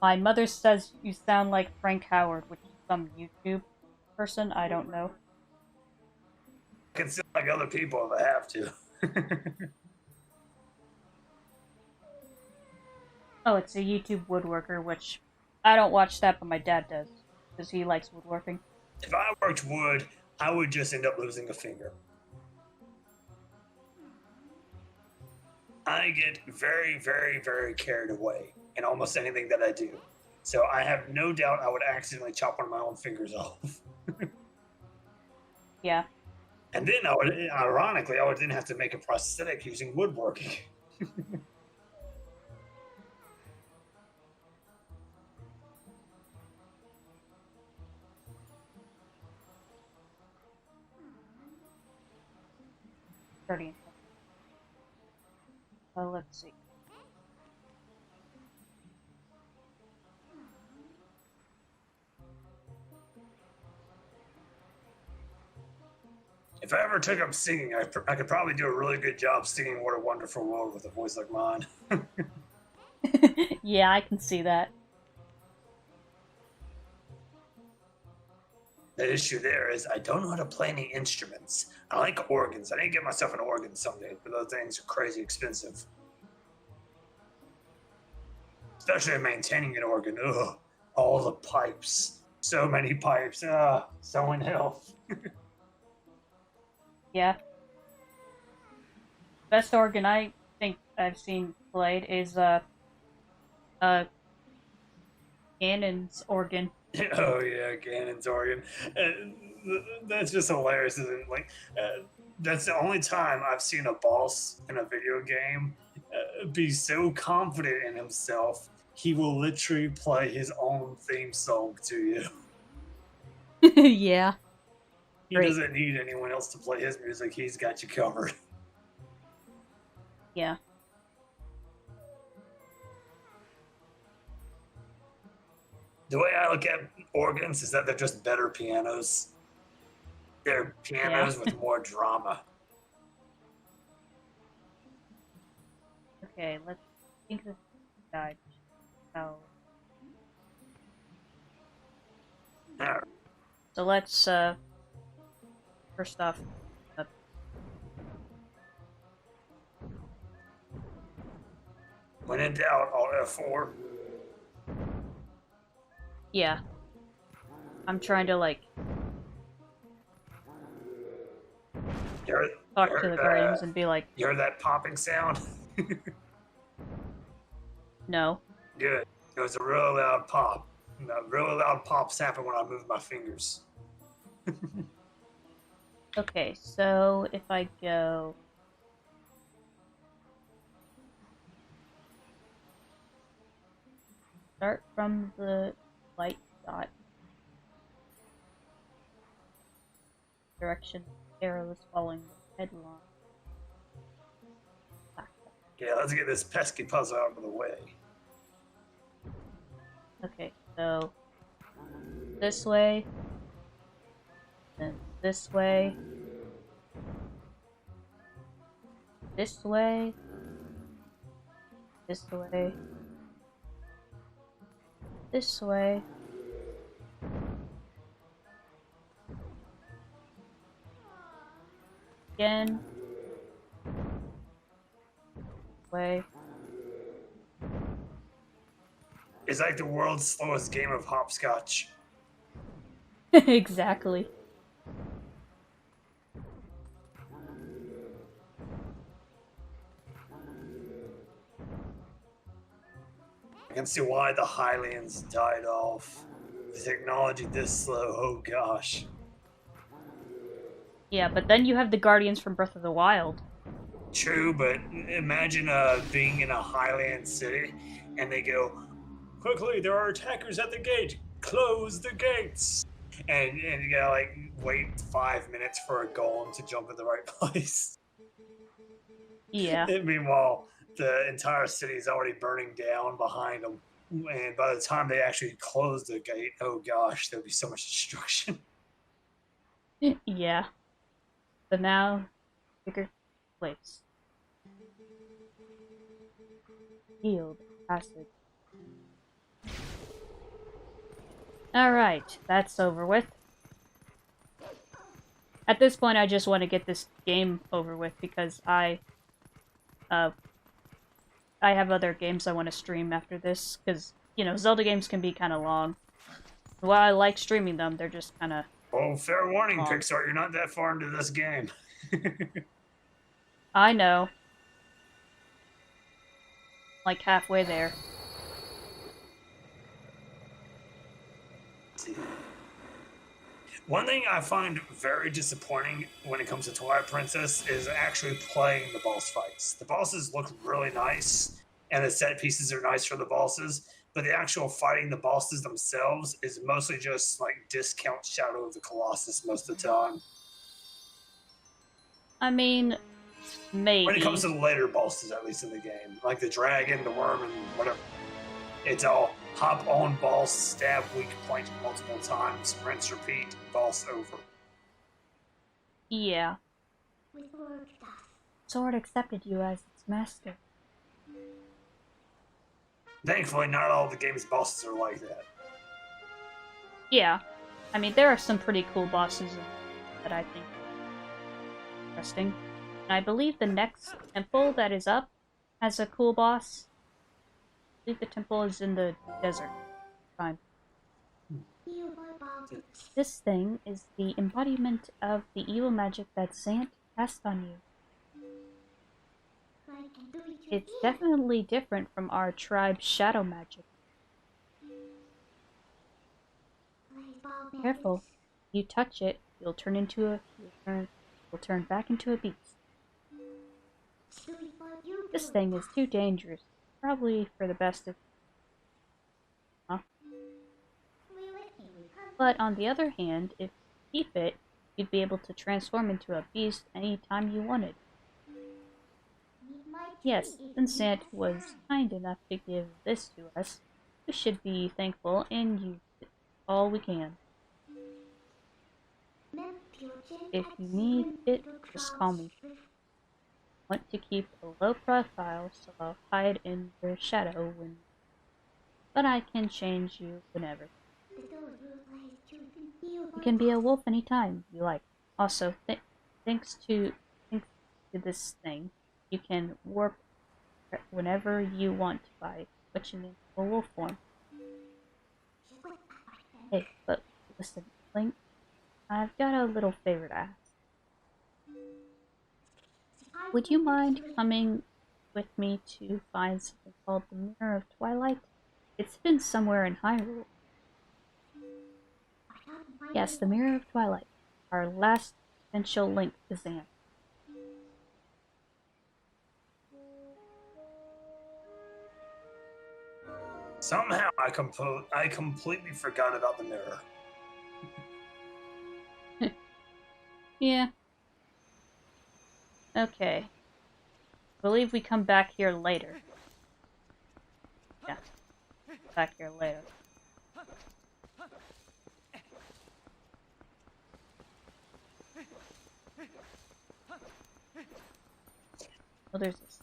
my mother says you sound like Frank Howard, which is some YouTube person. I don't know. I can sound like other people if I have to. Oh, it's a YouTube woodworker, which I don't watch that, but my dad does because he likes woodworking. If I worked wood, I would just end up losing a finger. I get very, very, very carried away in almost anything that I do. So I have no doubt I would accidentally chop one of my own fingers off. Yeah. And then ironically, I would then have to make a prosthetic using woodworking. Guardian. Oh, let's see. If I ever took up singing, I could probably do a really good job singing "What a Wonderful World" with a voice like mine. Yeah, I can see that. The issue there is I don't know how to play any instruments. I like organs. I need to get myself an organ someday, but those things are crazy expensive. Especially maintaining an organ. Ugh, all the pipes. So many pipes. So in hell. Yeah. Best organ I think I've seen played is Ganon's organ. Oh yeah, Ganon's organ. That's just hilarious, isn't it? Like, that's the only time I've seen a boss in a video game be so confident in himself he will literally play his own theme song to you. Yeah. He Great. doesn't need anyone else to play his music. He's got you covered. Yeah. The way I look at organs is that they're just better pianos. They're pianos with more drama. Okay, let's think this guy. Oh. Alright. So let's first off When in doubt, Alt F4. yeah. I'm trying to like talk to the Guardians and be like, You heard that popping sound? no. Good. It was a real loud pop. Really loud pops happen when I move my fingers. Okay, so if I go start from the light dot direction arrow is following the headline. Yeah, let's get this pesky puzzle out of the way. Okay, so this way, then this way, this way, this way, this way, again, way. It's like the world's slowest game of hopscotch. Exactly. I can see why the Highlands died off. The technology this slow, oh gosh. Yeah, but then you have the Guardians from Breath of the Wild. True, but imagine being in a Highland city and they go, quickly, there are attackers at the gate. Close the gates. And you gotta like wait 5 minutes for a golem to jump in the right place. Yeah. And meanwhile, the entire city is already burning down behind them. And by the time they actually close the gate, oh gosh, there'll be so much destruction. Yeah. But now, bigger place. Healed passage. Alright, that's over with. At this point, I just want to get this game over with because I have other games I want to stream after this, because, you know, Zelda games can be kind of long. While I like streaming them, they're just kind of Oh, fair warning, long. Pixar, you're not that far into this game. I know. Like halfway there. One thing I find very disappointing when it comes to Twilight Princess is actually playing the boss fights. The bosses look really nice, and the set pieces are nice for the bosses, but the actual fighting the bosses themselves is mostly just like discount Shadow of the Colossus most of the time. I mean, maybe. When it comes to the later bosses, at least in the game, like the dragon, the worm, and whatever, it's all hop on, boss, stab, weak point multiple times, rinse, repeat, boss over. Yeah. Sword accepted you as its master. Thankfully, not all the game's bosses are like that. Yeah. I mean, there are some pretty cool bosses that I think are interesting. And I believe the next temple that is up has a cool boss. I believe the temple is in the desert. Fine. This thing is the embodiment of the evil magic that Sant cast on you. It's definitely different from our tribe's shadow magic. Careful. You touch it, you'll turn back into a beast. This thing is too dangerous. Probably for the best of huh? But on the other hand, if you keep it, you'd be able to transform into a beast anytime you wanted. Yes, since Sant was kind enough to give this to us, we should be thankful and use it all we can. If you need it, just call me. Want to keep a low profile, so I'll hide in your shadow but I can change you whenever. You can be a wolf anytime you like. Also, thanks to this thing, you can warp whenever you want by switching into a wolf form. Hey, but listen, Link, I've got a little favor to ask. Would you mind coming with me to find something called the Mirror of Twilight? It's been somewhere in Hyrule. Yes, the Mirror of Twilight. Our last potential link to Zan. Somehow I completely forgot about the mirror. Yeah. Okay. Believe we come back here later. Yeah. Back here later. Oh, there's this.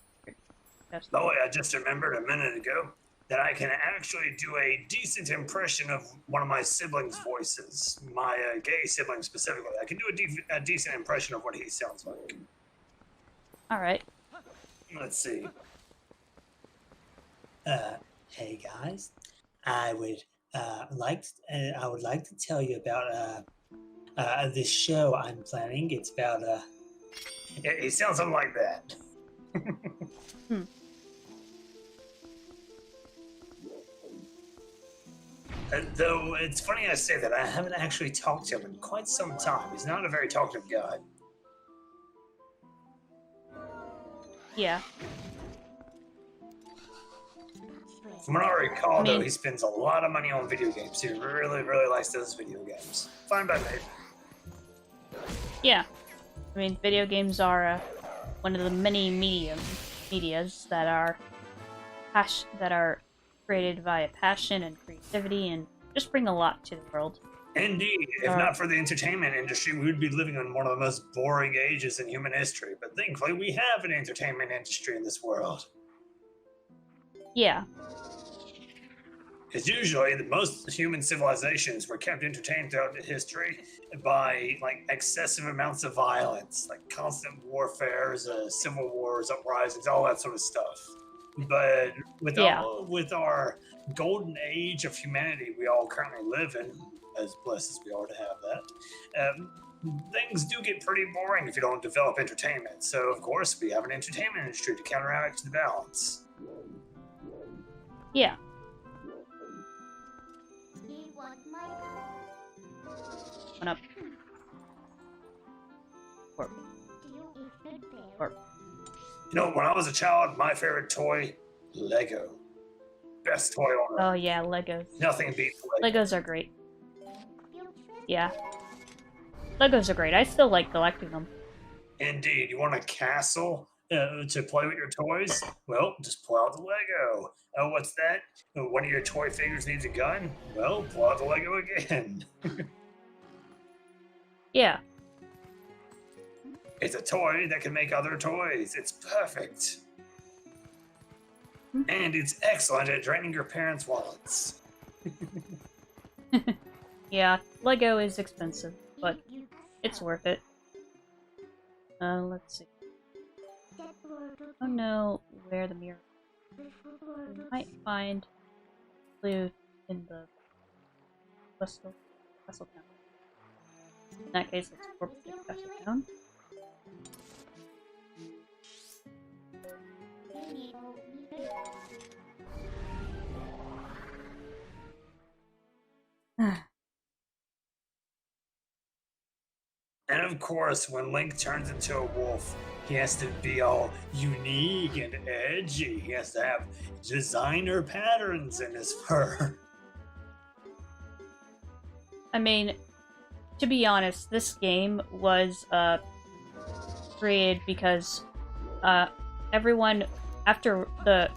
Oh, I just remembered a minute ago that I can actually do a decent impression of one of my siblings' voices, my gay sibling specifically. I can do a decent impression of what he sounds like. Alright. Let's see. Hey guys, I would I would like to tell you about this show I'm planning. It's about it sounds something like that. Hmm. Though it's funny I say that, I haven't actually talked to him in quite some time. He's not a very talkative guy. Yeah. From what I recall, I though, mean, he spends a lot of money on video games. He really, really likes those video games. Fine by me. yeah. I mean, video games are one of the many medias that are created via passion and creativity, and just bring a lot to the world. Indeed, if not for the entertainment industry, we would be living in one of the most boring ages in human history. But thankfully, we have an entertainment industry in this world. Yeah. Because usually, the most human civilizations were kept entertained throughout history by like excessive amounts of violence, like constant warfares, civil wars, uprisings, all that sort of stuff. But with our golden age of humanity we all currently live in, as blessed as we are to have that, things do get pretty boring if you don't develop entertainment. So, of course, we have an entertainment industry to counteract the balance. Yeah. One up. Or. You know, when I was a child, my favorite toy, Lego. Best toy on earth. Oh yeah, Legos. Nothing beats Lego. Legos are great. Yeah. Legos are great. I still like collecting them. Indeed. You want a castle to play with your toys? Well, just pull out the Lego. Oh, what's that? One of your toy figures needs a gun? Well, pull out the Lego again. Yeah. It's a toy that can make other toys. It's perfect. And it's excellent at draining your parents' wallets. Yeah, Lego is expensive, but it's worth it. Let's see. I don't know where the mirror is. We might find clue in the Westel town. In that case, let's warp to Westel town. And of course, when Link turns into a wolf, he has to be all unique and edgy. He has to have designer patterns in his fur. I mean, to be honest, this game was created because everyone after the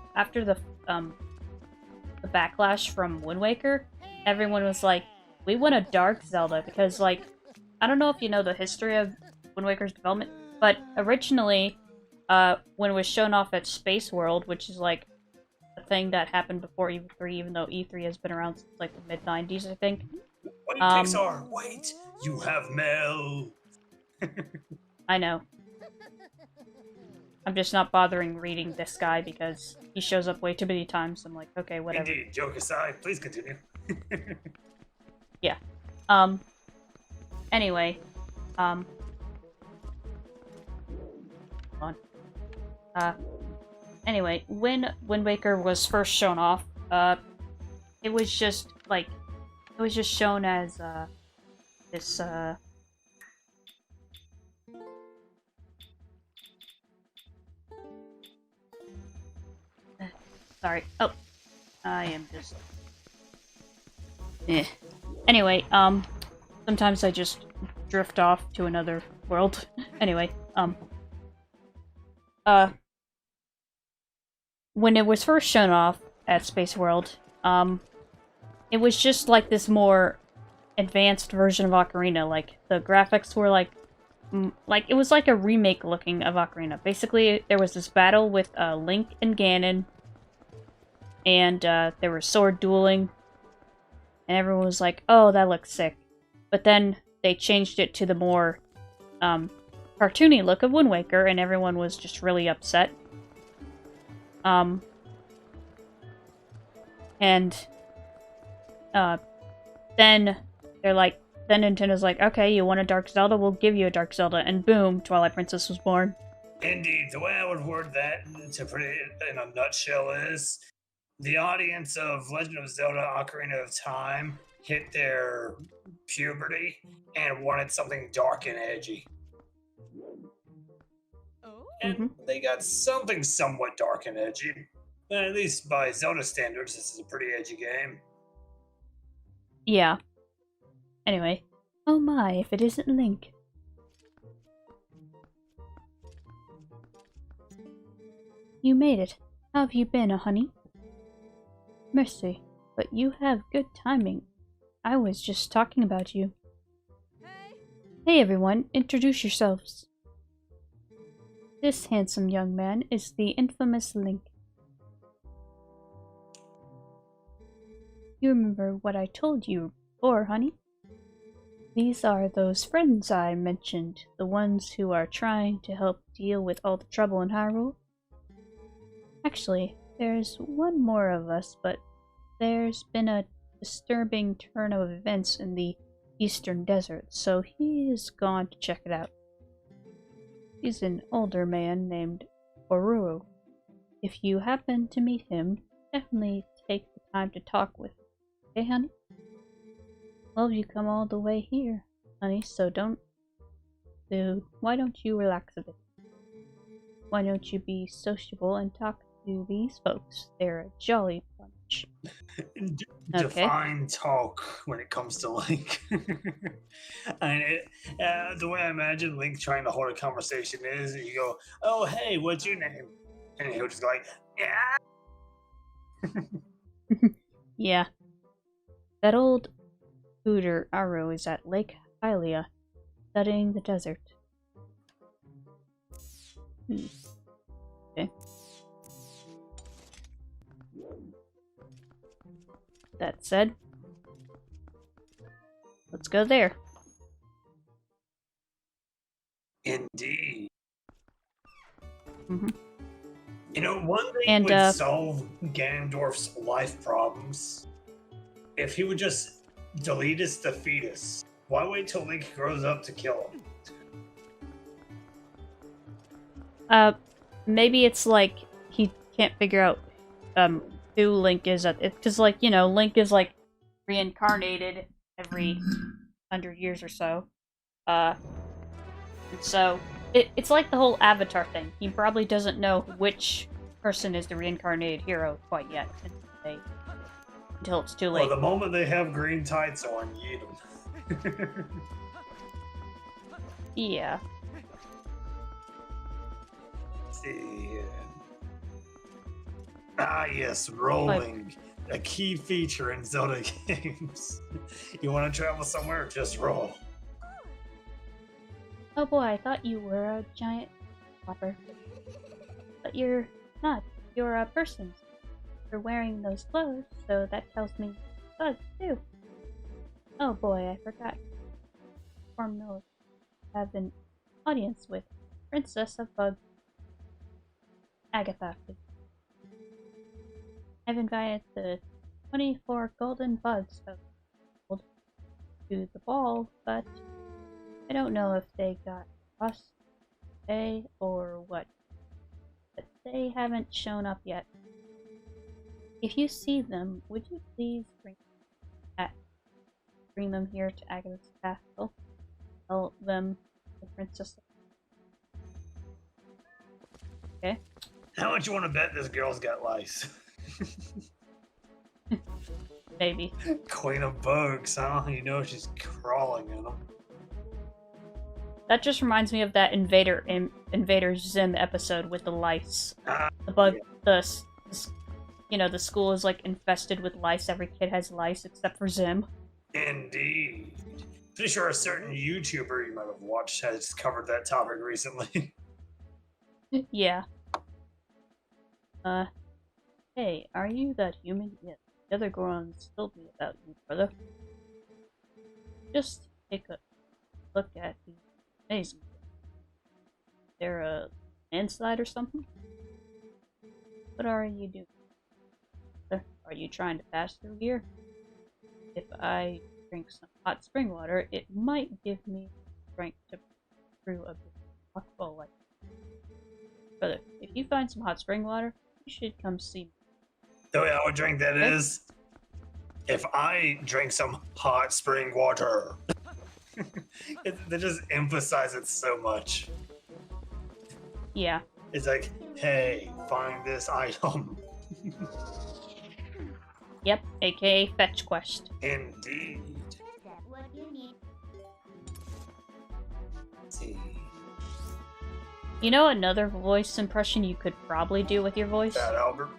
backlash from Wind Waker, everyone was like, we want a dark Zelda, because like, I don't know if you know the history of Wind Waker's development, but originally when it was shown off at Space World, which is like a thing that happened before E3, even though E3 has been around since like the mid-90s, I think. Wait, Pixar, wait! You have Mel! I know. I'm just not bothering reading this guy because he shows up way too many times. I'm like, okay, whatever. Indeed, joke aside, please continue. Yeah. Anyway. Hold on. Anyway, when Wind Waker was first shown off, it was just like, it was just shown as, this, sorry. Oh. I am just... Anyway, sometimes I just drift off to another world. Anyway, when it was first shown off at Space World, it was just like this more advanced version of Ocarina. Like, the graphics were like it was like a remake looking of Ocarina. Basically, there was this battle with Link and Ganon, and there was sword dueling, and everyone was like, oh, that looks sick. But then they changed it to the more cartoony look of Wind Waker, and everyone was just really upset. And then they're like, then Nintendo's like, okay, you want a Dark Zelda? We'll give you a Dark Zelda. And boom, Twilight Princess was born. Indeed, the way I would word that to put it in a nutshell is the audience of Legend of Zelda Ocarina of Time hit their puberty and wanted something dark and edgy. And they got something somewhat dark and edgy. At least by Zelda standards, this is a pretty edgy game. Yeah. Anyway. Oh my, if it isn't Link. You made it. How have you been, honey? Mercy, but you have good timing. I was just talking about you. Hey everyone, introduce yourselves. This handsome young man is the infamous Link. You remember what I told you before, honey? These are those friends I mentioned, the ones who are trying to help deal with all the trouble in Hyrule. Actually, there's one more of us, but there's been a disturbing turn of events in the Eastern Desert, so he is gone to check it out. He's an older man named Gerudo. If you happen to meet him, definitely take the time to talk with him. Okay, honey? Well, you come all the way here, honey, so why don't you relax a bit? Why don't you be sociable and talk to these folks? They're a jolly bunch. Define talk when it comes to Link. The way I imagine Link trying to hold a conversation is you go, oh, hey, what's your name? And he'll just go like, yeah. Yeah. That old Hooter Aro is at Lake Hylia, studying the desert. Okay. That said, let's go there. Indeed. Mm-hmm. You know, one thing would solve Ganondorf's life problems if he would just delete the fetus. Why wait till Link grows up to kill him? Maybe it's like he can't figure out who Link is at it, because like, you know, Link is like reincarnated every 100 years or so. And so it's like the whole Avatar thing. He probably doesn't know which person is the reincarnated hero quite yet until it's too late. Well, the moment they have green tights on, you eat them. Yeah. See. Ah, yes, rolling. A key feature in Zelda games. You want to travel somewhere? Just roll. Oh boy, I thought you were a giant flopper. But you're not. You're a person. You're wearing those clothes, so that tells me bugs too. Oh boy, I forgot. Formula have an audience with Princess of Bugs, Agatha. I've invited the 24 golden bugs to the ball, but I don't know if they got lost today or what. But they haven't shown up yet. If you see them, would you please bring them here to Agatha's castle? Tell them the princess. Okay. How much you want to bet this girl's got lice? Maybe. Queen of bugs, huh? You know she's crawling in them. That just reminds me of that Invader Zim episode with the lice. The bug, yeah. The school is like infested with lice. Every kid has lice except for Zim. Indeed. Pretty sure a certain YouTuber you might have watched has covered that topic recently. Yeah. Hey, are you that human? Yes. The other Gorons told me about you, brother. Just take a look at the amazing. Is there a landslide or something? What are you doing? Are Are you trying to pass through here? If I drink some hot spring water, it might give me strength to push through a big rockfall like that. Brother, if you find some hot spring water, you should come see me. The way I would drink that Okay? is if I drink some hot spring water. They just emphasize it so much. Yeah. It's like, hey, find this item. Yep, aka fetch quest. Indeed. Let's see. You know another voice impression you could probably do with your voice? Fat Albert.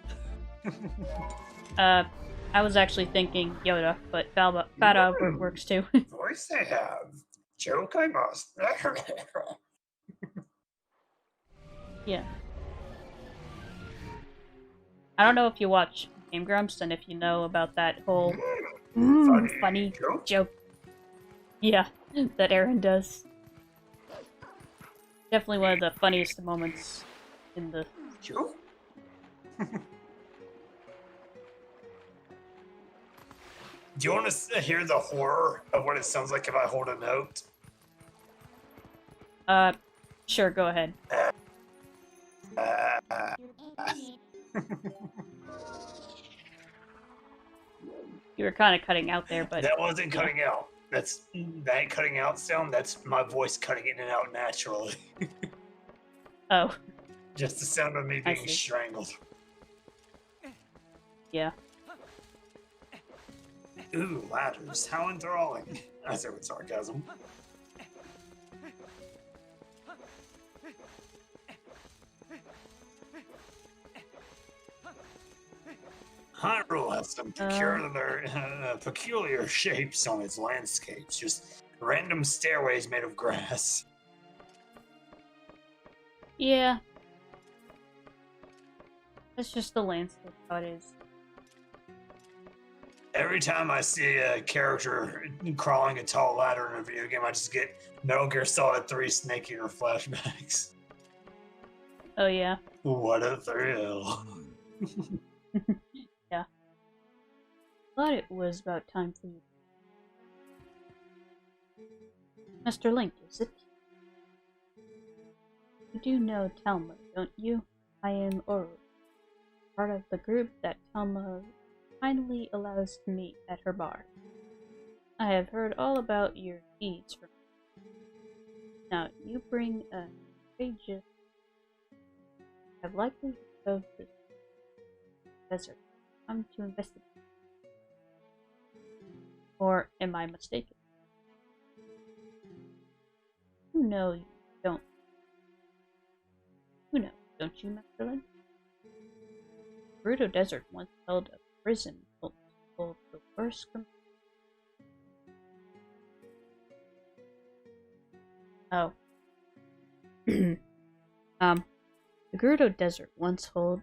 I was actually thinking Yoda, but Fat Albert works too. Voice they have. Joke I must. Yeah. I don't know if you watch Game Grumps and if you know about that whole funny joke. Yeah, that Aaron does. Definitely one of the funniest moments in the Joke? Do you want to hear the horror of what it sounds like if I hold a note? Sure, go ahead. You were kind of cutting out there, but That wasn't cutting out. That ain't cutting out sound. That's my voice cutting in and out naturally. Oh, Just the sound of me I being see. strangled. Yeah. Ooh, ladders. How enthralling. I say with sarcasm. Hyrule has some peculiar shapes on its landscapes. Just random stairways made of grass. Yeah. That's just the landscape how it is. Every time I see a character crawling a tall ladder in a video game, I just get Metal Gear Solid 3 Snake Eater flashbacks. Oh yeah. What a thrill. Yeah. Thought it was about time for you. Mr. Link, is it? You do know Telma, don't you? I am Oru, part of the group that Telma kindly allows to meet at her bar. I have heard all about your needs from you. Now, you bring a courageous have likely go to the desert. Come to investigate. Or am I mistaken? You know you don't. You know, don't you, Mr. Link? Gerudo Desert once held a prison full of the worst criminals. Oh. The Gerudo Desert once held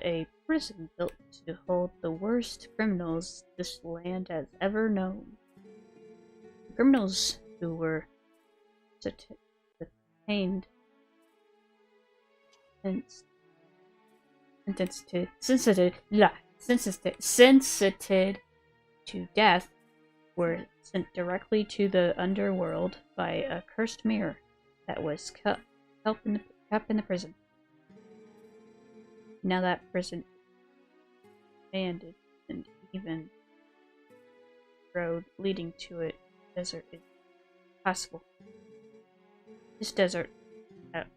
a prison built to hold the worst criminals this land has ever known. The criminals who were detained sentenced to death were sent directly to the underworld by a cursed mirror that was kept in the prison. Now that prison is abandoned, and even the road leading to it, desert is possible. This desert at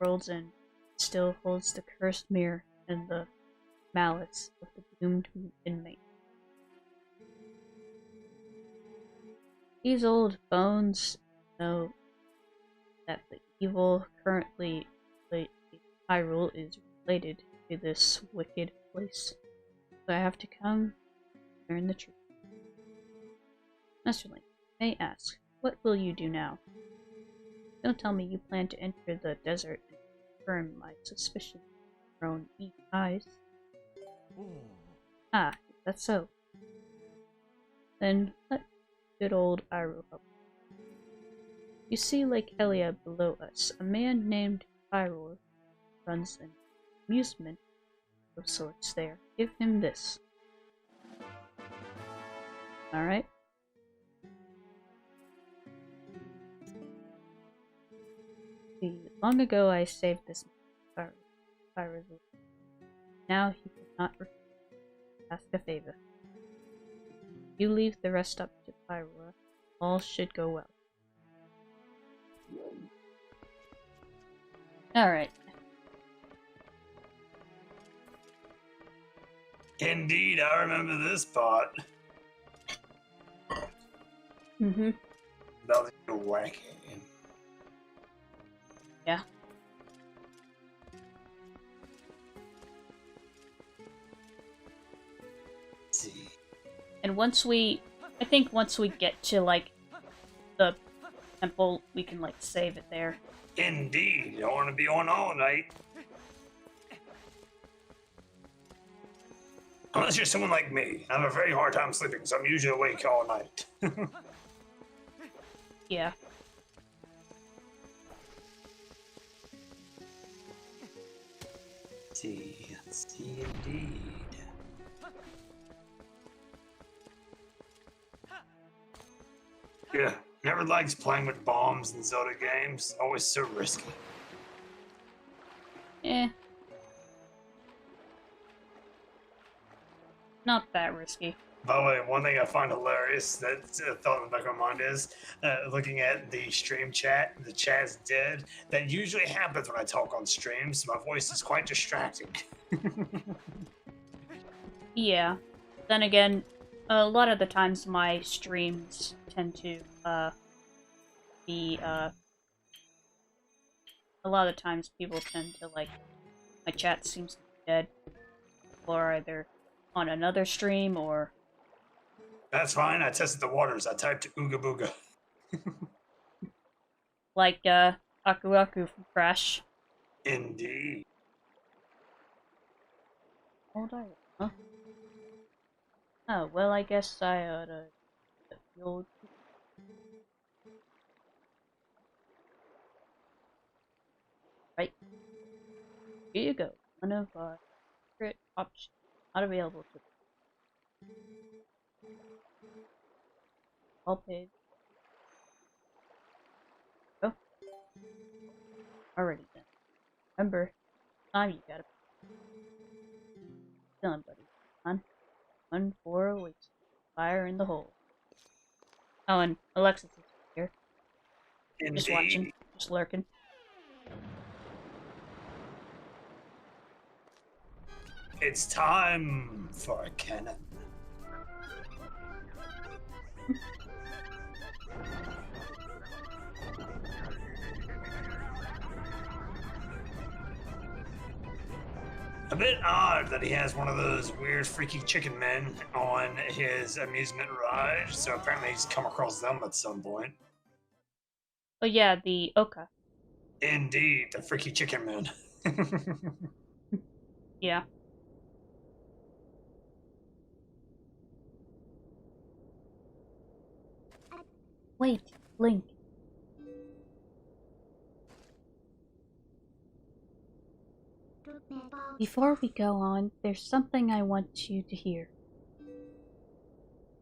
World's End still holds the cursed mirror and the malice of the doomed inmate. These old bones know that the evil currently in Hyrule is related to this wicked place. So I have to come learn the truth. Master Link, may I ask, what will you do now? Don't tell me you plan to enter the desert and confirm my suspicion with your own eyes. Ah, is that so? Then let good old Iroh help. You see Lake Elia below us. A man named Hyrule runs an amusement of sorts there. Give him this. Alright. Long ago I saved this Pyro's. Now he cannot refuse to ask a favor. You leave the rest up to Pyra. All should go well. Alright. Indeed, I remember this part. Mm-hmm. That was wacky. Yeah. Let's see. And I think once we get to, like, the temple, we can, like, save it there. Indeed, you don't want to be on all night. Unless you're someone like me. I have a very hard time sleeping, so I'm usually awake all night. Yeah. Let's see, indeed. Yeah, never likes playing with bombs in Zelda games. Always so risky. Eh. Not that risky. By the way, one thing I find hilarious that thought in the back of my mind is looking at the stream chat. The chat's dead. That usually happens when I talk on streams. My voice is quite distracting. Yeah. Then again, a lot of the times my streams tend to be a lot of the times people tend to, like, my chat seems to be dead, or either on another stream or That's fine. I tested the waters. I typed Ooga Booga. like Aku Aku from Crash. Indeed. Hold on. Huh? Oh, well, I guess I ought to get the old. Right. Here you go. One of our secret options not available to all paid. Oh. Alrighty then. Remember, time you gotta done, buddy. On 1-4 awaits. Fire in the hole. Oh, and Alexis is here. Indeed. Just watching. Just lurking. It's time for a cannon. A bit odd that he has one of those weird freaky chicken men on his amusement ride, so apparently he's come across them at some point. Oh yeah, the Oka. Indeed, the freaky chicken men. Yeah. Wait, Link. Before we go on, there's something I want you to hear.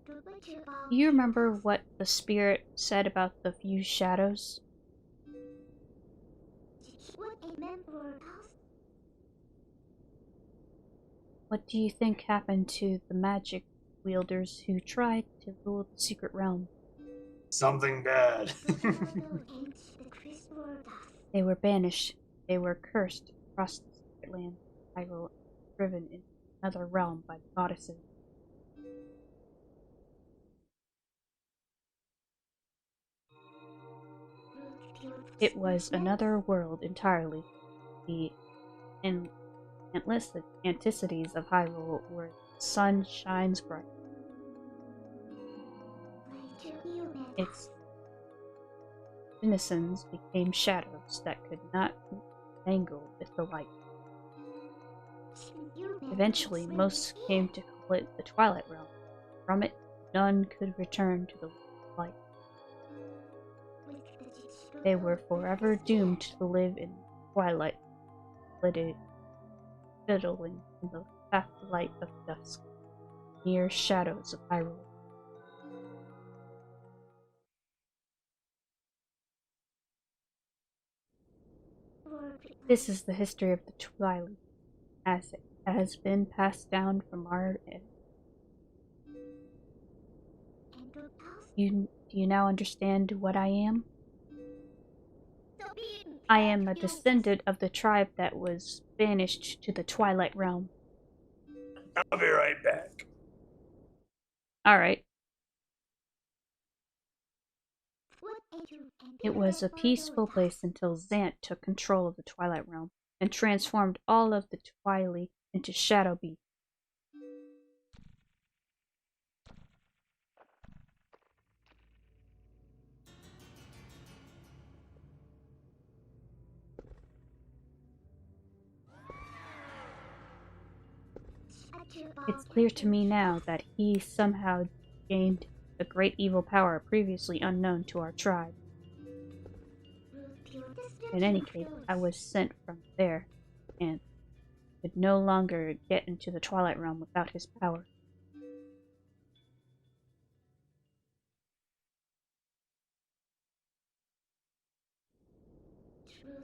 Do you remember what the spirit said about the few shadows? What do you think happened to the magic wielders who tried to rule the secret realm? Something bad. They were banished. They were cursed across the secret land of Hyrule, driven into another realm by the goddesses. It was another world entirely. The endless anticities of Hyrule where the sun shines bright. Its denizens became shadows that could not mingle with the light. Eventually, most came to call it the Twilight Realm. From it, none could return to the light. They were forever doomed to live in twilight, fiddling in the half light of dusk, mere shadows of Hyrule. This is the history of the Twilight, as it has been passed down from our end. Do you now understand what I am? I am a descendant of the tribe that was banished to the Twilight Realm. I'll be right back. Alright. It was a peaceful place until Zant took control of the Twilight Realm and transformed all of the Twilight into shadow beasts. It's clear to me now that he somehow gained a great evil power previously unknown to our tribe. In any case, I was sent from there, and could no longer get into the Twilight Realm without his power.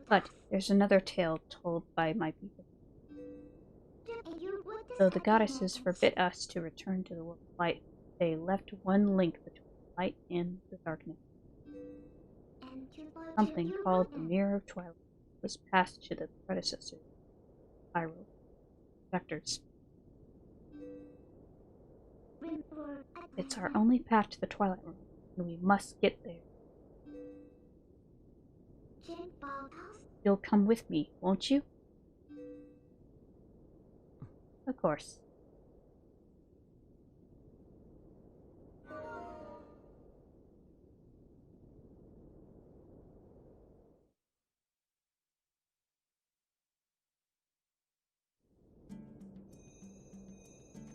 But there's another tale told by my people. Though the goddesses forbid us to return to the world of light, they left one link between light and the darkness. Something called the Mirror of Twilight was passed to the predecessors, Hyrule, Vectors. It's our only path to the Twilight Realm, and we must get there. You'll come with me, won't you? Of course.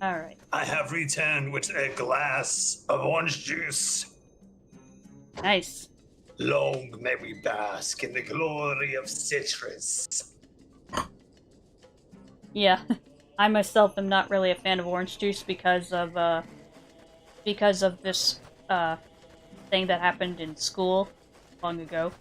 Alright. I have returned with a glass of orange juice. Nice. Long may we bask in the glory of citrus. Yeah. I myself am not really a fan of orange juice because of this thing that happened in school long ago.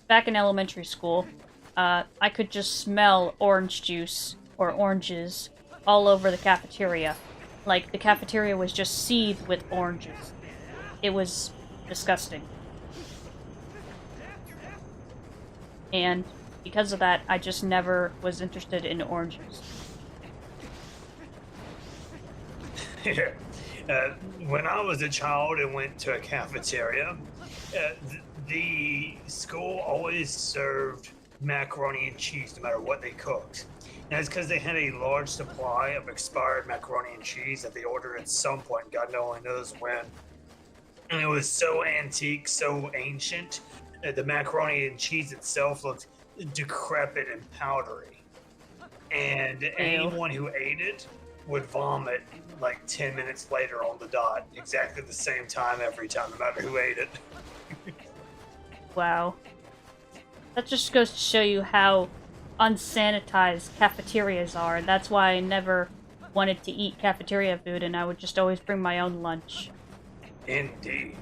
Back in elementary school, I could just smell orange juice or oranges all over the cafeteria. Like, the cafeteria was just seethed with oranges. It was disgusting. And because of that, I just never was interested in oranges. When I was a child and went to a cafeteria, the school always served macaroni and cheese no matter what they cooked. And it's because they had a large supply of expired macaroni and cheese that they ordered at some point, God only knows when. And it was so antique, so ancient, that the macaroni and cheese itself looked decrepit and powdery. And anyone who ate it would vomit like 10 minutes later on the dot, exactly the same time every time, no matter who ate it. Wow. That just goes to show you how unsanitized cafeterias are, and that's why I never wanted to eat cafeteria food, and I would just always bring my own lunch. Indeed.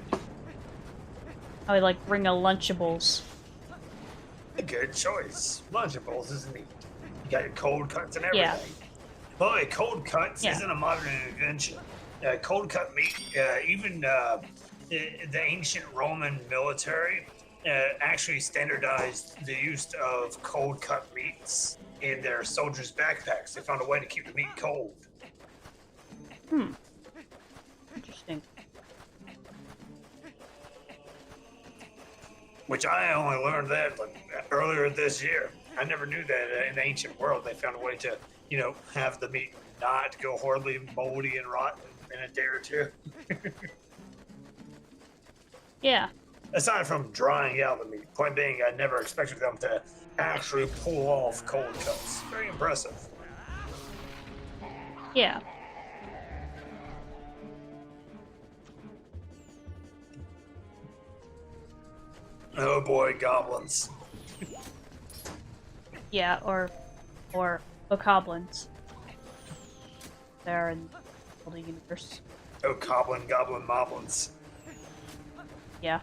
I would, like, bring a Lunchables. A good choice. Lunchables is neat. You got your cold cuts and everything. Yeah. Well, cold cuts isn't a modern invention. Cold cut meat, even the ancient Roman military actually standardized the use of cold cut meats in their soldiers' backpacks. They found a way to keep the meat cold. Interesting. Which I only learned that like, earlier this year. I never knew that in the ancient world they found a way to, have the meat not go horribly moldy and rotten in a day or two. Yeah. Aside from drying out the meat, point being, I never expected them to actually pull off cold cuts. Very impressive. Yeah. Oh boy, goblins. Yeah, or bokoblins. there in the universe. Oh, goblin, moblins. Yeah.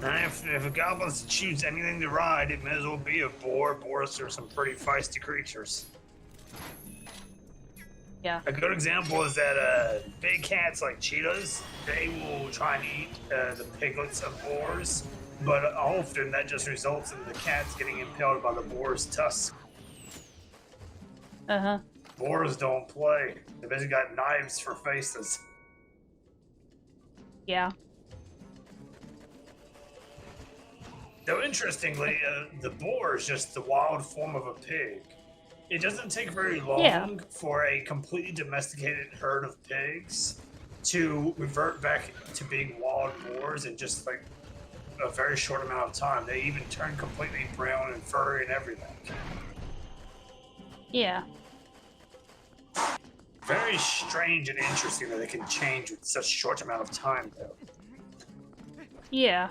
And if a goblin choose anything to ride, it may as well be a boar. Boars are some pretty feisty creatures. Yeah. A good example is that big cats like cheetahs, they will try and eat the piglets of boars, but often that just results in the cats getting impaled by the boar's tusk. Uh-huh. Boars don't play. They basically got knives for faces. Yeah. Though interestingly, the boar is just the wild form of a pig. It doesn't take very long for a completely domesticated herd of pigs to revert back to being wild boars in just like a very short amount of time. They even turn completely brown and furry and everything. Yeah. Very strange and interesting that they can change with such a short amount of time, though. Yeah.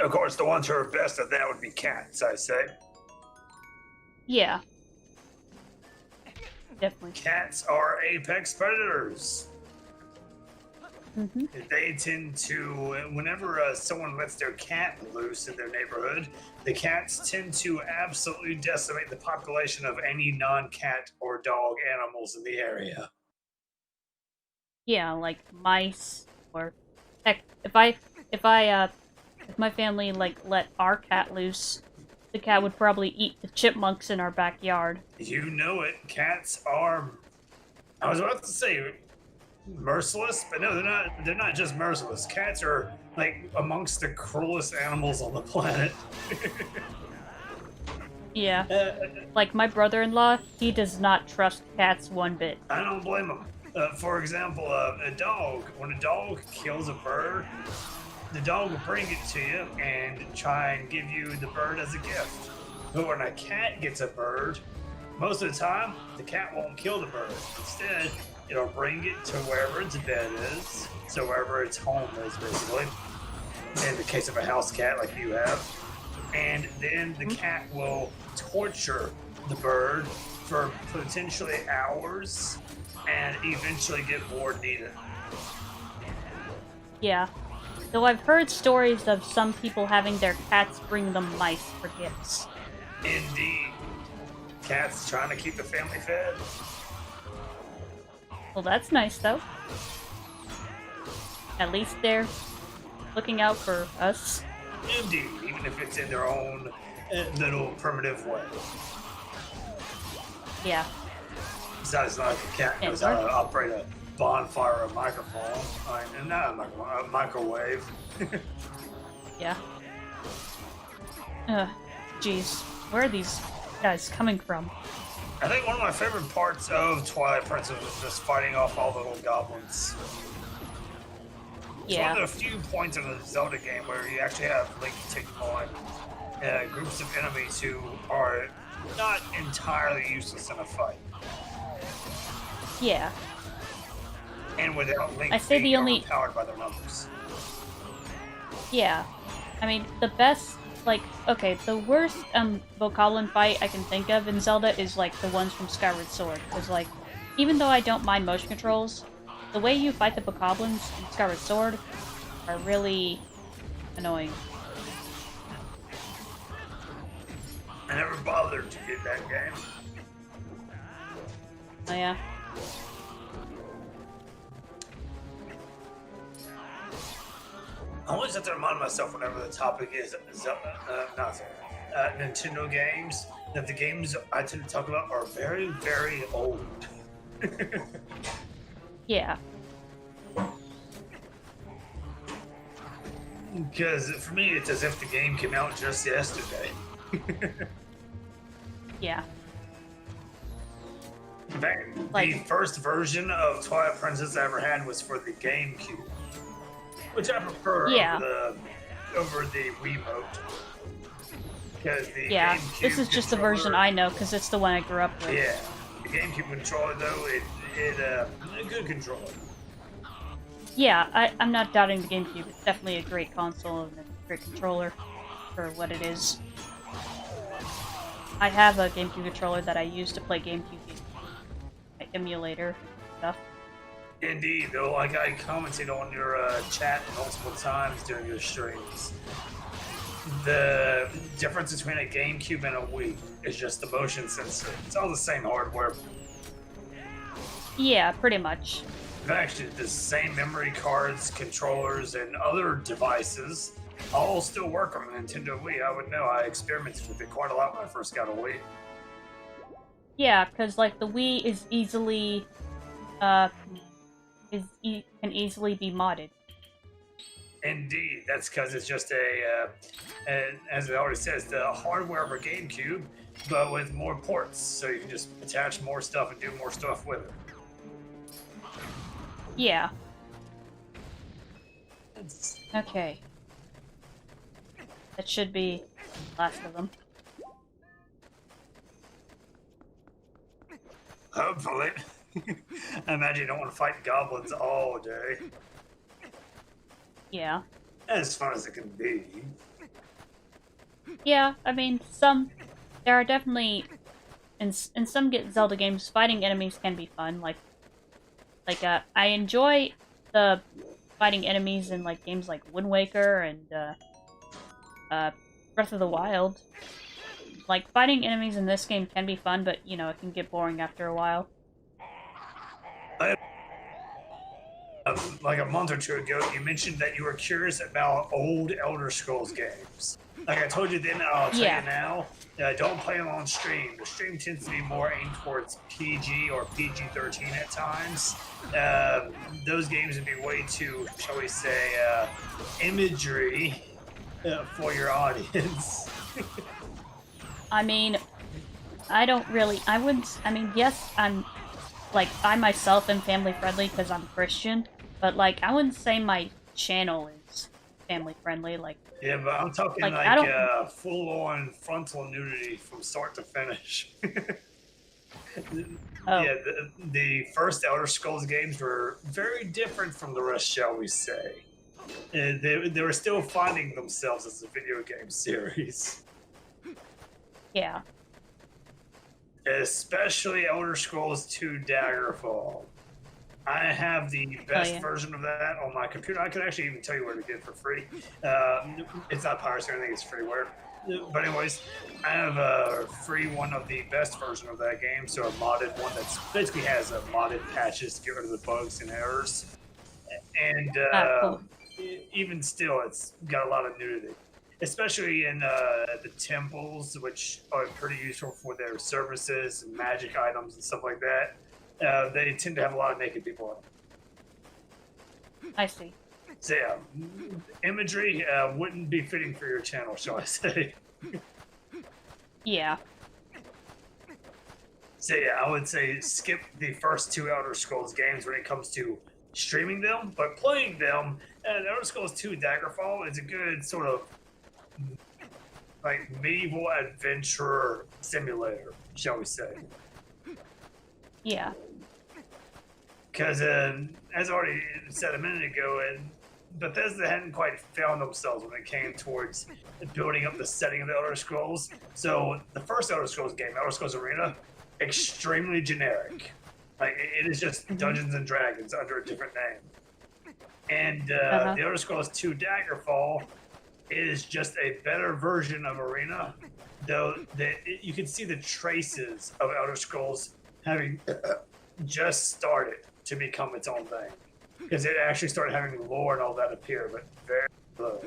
Of course, the ones who are best at that would be cats, I say. Yeah. Definitely. Cats are apex predators. Mm-hmm. They tend to, whenever someone lets their cat loose in their neighborhood, the cats tend to absolutely decimate the population of any non-cat or dog animals in the area. Yeah, like mice, or heck, if my family like let our cat loose, the cat would probably eat the chipmunks in our backyard. You know it. Cats are, I was about to say merciless, but no, they're not just merciless. Cats are like amongst the cruelest animals on the planet. Yeah. Like my brother-in-law, he does not trust cats one bit. I don't blame him. For example, a dog, when a dog kills a bird, the dog will bring it to you and try and give you the bird as a gift. But when a cat gets a bird, most of the time, the cat won't kill the bird. Instead, it'll bring it to wherever its bed is, so wherever its home is, basically. In the case of a house cat like you have. And then the cat will torture the bird for potentially hours and eventually get bored and eat it. Yeah. Though I've heard stories of some people having their cats bring them mice for gifts. Indeed. Cats trying to keep the family fed. Well, that's nice, though. At least they're looking out for us. Indeed, even if it's in their own little primitive way. Yeah. Besides, not like a cat knows how to operate a bonfire or a microphone. Not a microphone, a microwave. Yeah. Jeez. Where are these guys coming from? I think one of my favorite parts of Twilight Princess was just fighting off all the little goblins. It's one of the few points in the Zelda game where you actually have Link take on groups of enemies who are not entirely useless in a fight. Yeah. And without Link being overpowered by their numbers. Yeah. I mean, the best, like, okay, the worst Bokoblin fight I can think of in Zelda is, like, the ones from Skyward Sword. Because, like, even though I don't mind motion controls, the way you fight the Bokoblins in Skyward Sword are really annoying. I never bothered to get that game. Oh, yeah? I always have to remind myself whenever the topic is Nintendo games, that the games I tend to talk about are very, very old. Yeah. Because for me, it's as if the game came out just yesterday. Yeah. In fact, the first version of Twilight Princess I ever had was for the GameCube, which I prefer over the Wiimote. Because the GameCube this is just the version I know because it's the one I grew up with. Yeah, the GameCube controller though, it a good controller. Yeah, I'm not doubting the GameCube. It's definitely a great console and a great controller for what it is. I have a GameCube controller that I use to play GameCube games, my emulator stuff. Indeed, though, like I commented on your chat multiple times during your streams, the difference between a GameCube and a Wii is just the motion sensor. It's all the same hardware. Yeah, pretty much. Actually, the same memory cards, controllers, and other devices all still work on the Nintendo Wii. I would know. I experimented with it quite a lot when I first got a Wii. Yeah, because like the Wii is easily, can easily be modded. Indeed, that's because it's just as it already says, the hardware of a GameCube, but with more ports, so you can just attach more stuff and do more stuff with it. Yeah. Okay. That should be the last of them. Hopefully. I imagine you don't want to fight goblins all day. Yeah. As fun as it can be. Yeah, I mean, there are definitely, in some Zelda games, fighting enemies can be fun. I enjoy the fighting enemies in like games like Wind Waker and Breath of the Wild. Like fighting enemies in this game can be fun, but you know it can get boring after a while. Like a month or two ago, you mentioned that you were curious about old Elder Scrolls games. Like I told you then, I'll tell you now. Don't play them on stream. The stream tends to be more aimed towards PG or PG-13 at times. Those games would be way too, shall we say, imagery for your audience. I mean, yes, I myself am family friendly because I'm Christian, but like, I wouldn't say my channel is family friendly. Like, yeah, but I'm talking full-on frontal nudity from start to finish. Oh. Yeah, the first Elder Scrolls games were very different from the rest, shall we say. They were still finding themselves as a video game series. Yeah. Especially Elder Scrolls 2 Daggerfall. I have the best version of that on my computer. I could actually even tell you where to get it for free. It's not piracy or anything, it's freeware. But anyways, I have a free one of the best version of that game, so a modded one that basically has modded patches to get rid of the bugs and errors. And Cool. even still, it's got a lot of nudity. Especially in the temples, which are pretty useful for their services and magic items and stuff like that. They tend to have a lot of naked people in them. I see. So yeah, imagery wouldn't be fitting for your channel, shall I say. Yeah. So yeah, I would say skip the first two Elder Scrolls games when it comes to streaming them, but playing them, Elder Scrolls 2 Daggerfall is a good sort of like medieval adventure simulator, shall we say. Yeah. Because as I already said a minute ago, Bethesda hadn't quite found themselves when it came towards building up the setting of the Elder Scrolls. So the first Elder Scrolls game, Elder Scrolls Arena, extremely generic. Like it is just Dungeons and Dragons under a different name. And the Elder Scrolls 2 Daggerfall is just a better version of Arena, though you can see the traces of Elder Scrolls having just started to become its own thing. Because it actually started having lore and all that appear, but very low.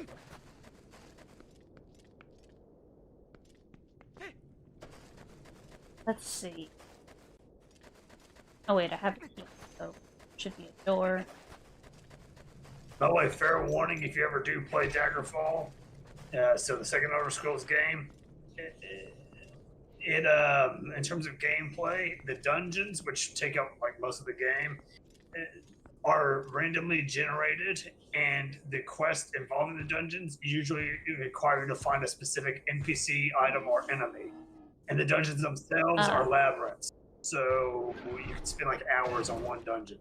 Let's see. Oh wait, I have a key, so should be a door. By the way, fair warning if you ever do play Daggerfall, so the second Elder Scrolls game, in terms of gameplay, the dungeons, which take up like most of the game, are randomly generated, and the quests involving the dungeons usually require you to find a specific NPC item or enemy. And the dungeons themselves are labyrinths, so you can spend like hours on one dungeon.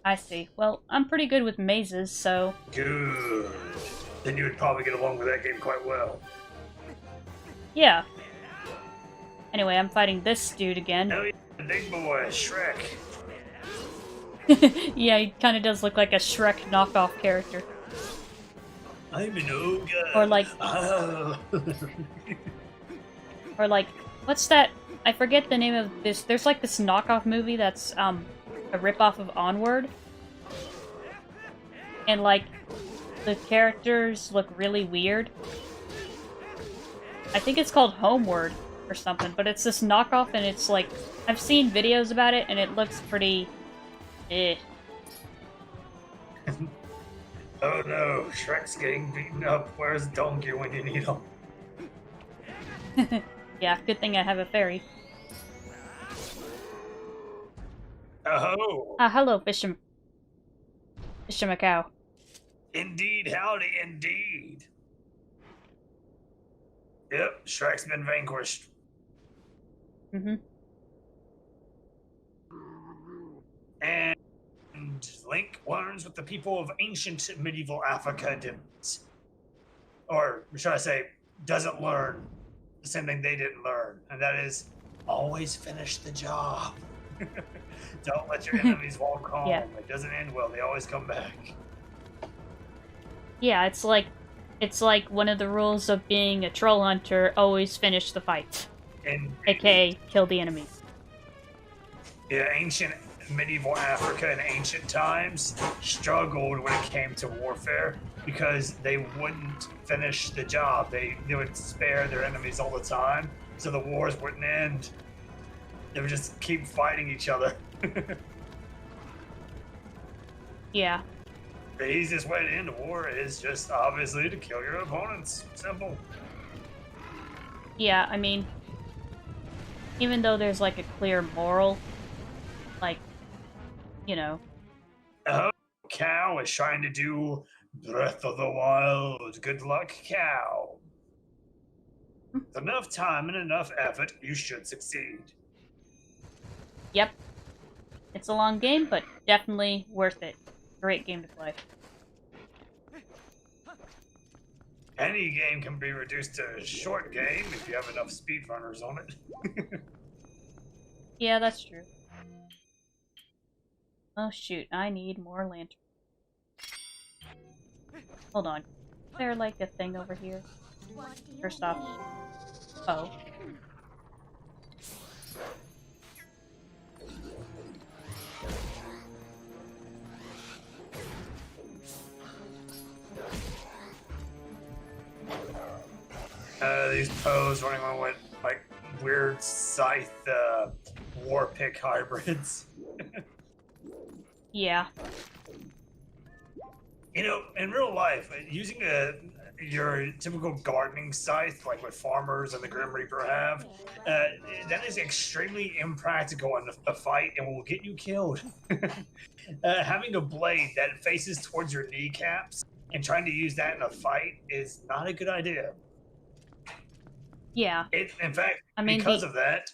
I see. Well, I'm pretty good with mazes, so Good. Then you would probably get along with that game quite well. yeah. Anyway, I'm fighting this dude again. Oh yeah, the big boy, Shrek. Yeah, he kind of does look like a Shrek knockoff character. I'm an ogre. Or like, Ah. or like, what's that? I forget the name of this. There's like this knockoff movie that's a ripoff of Onward, and like the characters look really weird. I think it's called Homeward or something, but it's this knockoff, and it's like I've seen videos about it, and it looks pretty. Eh. Oh no, Shrek's getting beaten up. Where's Donkey when you need him? Yeah, good thing I have a fairy. Oh, Hello, Fisher Macau. indeed, howdy, indeed. Yep, Shrek's been vanquished. Mm-hmm. And Link learns what the people of ancient medieval Africa didn't. Or should I say, doesn't learn the same thing they didn't learn. And that is always finish the job. Don't let your enemies walk home. Yeah. It doesn't end well. They always come back. Yeah, it's like one of the rules of being a troll hunter: always finish the fight, And aka kill the enemy. yeah, ancient medieval Africa in ancient times struggled when it came to warfare because they wouldn't finish the job. They would spare their enemies all the time, so the wars wouldn't end. They would just keep fighting each other. Yeah. The easiest way to end a war is just obviously to kill your opponents. Simple. Yeah, I mean, even though there's like a clear moral, like, you know. Oh, Cow is trying to do Breath of the Wild. Good luck, Cow. With enough time and enough effort, you should succeed. Yep. It's a long game, but definitely worth it. Great game to play. Any game can be reduced to a short game if you have enough speedrunners on it. Yeah, that's true. Oh shoot, I need more lanterns. Hold on. Is there like a thing over here? First off. Oh. These pros running around with like weird scythe war pick hybrids. Yeah. You know, in real life, using your typical gardening scythe, like what farmers and the Grim Reaper have, that is extremely impractical in a fight and will get you killed. Having a blade that faces towards your kneecaps and trying to use that in a fight is not a good idea. Yeah. In fact, I mean, because of that,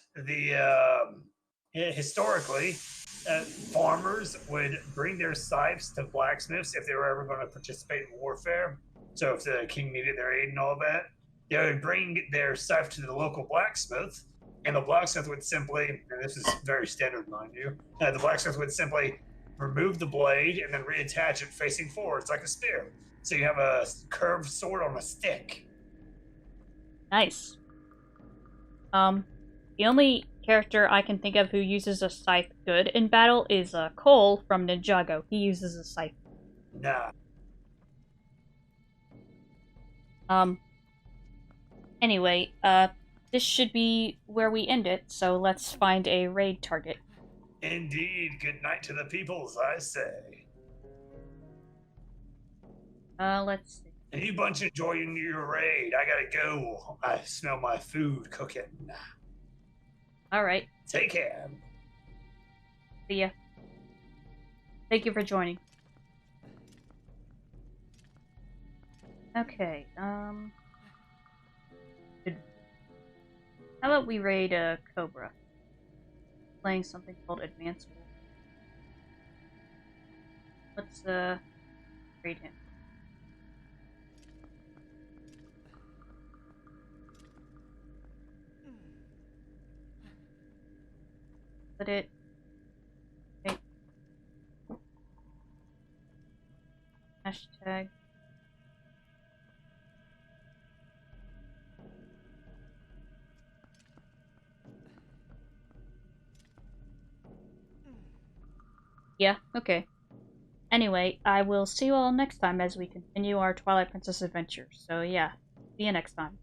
historically, farmers would bring their scythes to blacksmiths if they were ever going to participate in warfare. So if the king needed their aid and all that, they would bring their scythe to the local blacksmith, and the blacksmith would simply, and this is very standard, mind you, the blacksmith would simply remove the blade and then reattach it facing forwards like a spear. So you have a curved sword on a stick. nice. The only character I can think of who uses a scythe good in battle is Cole from Ninjago. He uses a scythe. Nah. Anyway, this should be where we end it, so let's find a raid target. Indeed, good night to the peoples, I say. Let's see. And you bunch enjoying your raid. I gotta go. I smell my food cooking. Alright, Take care. see ya. Thank you for joining. Okay, how about we raid Cobra? Playing something called Advanced War. Let's read him. Put it. Okay. Hashtag. Yeah, okay. Anyway, I will see you all next time as we continue our Twilight Princess adventure. So yeah, see you next time.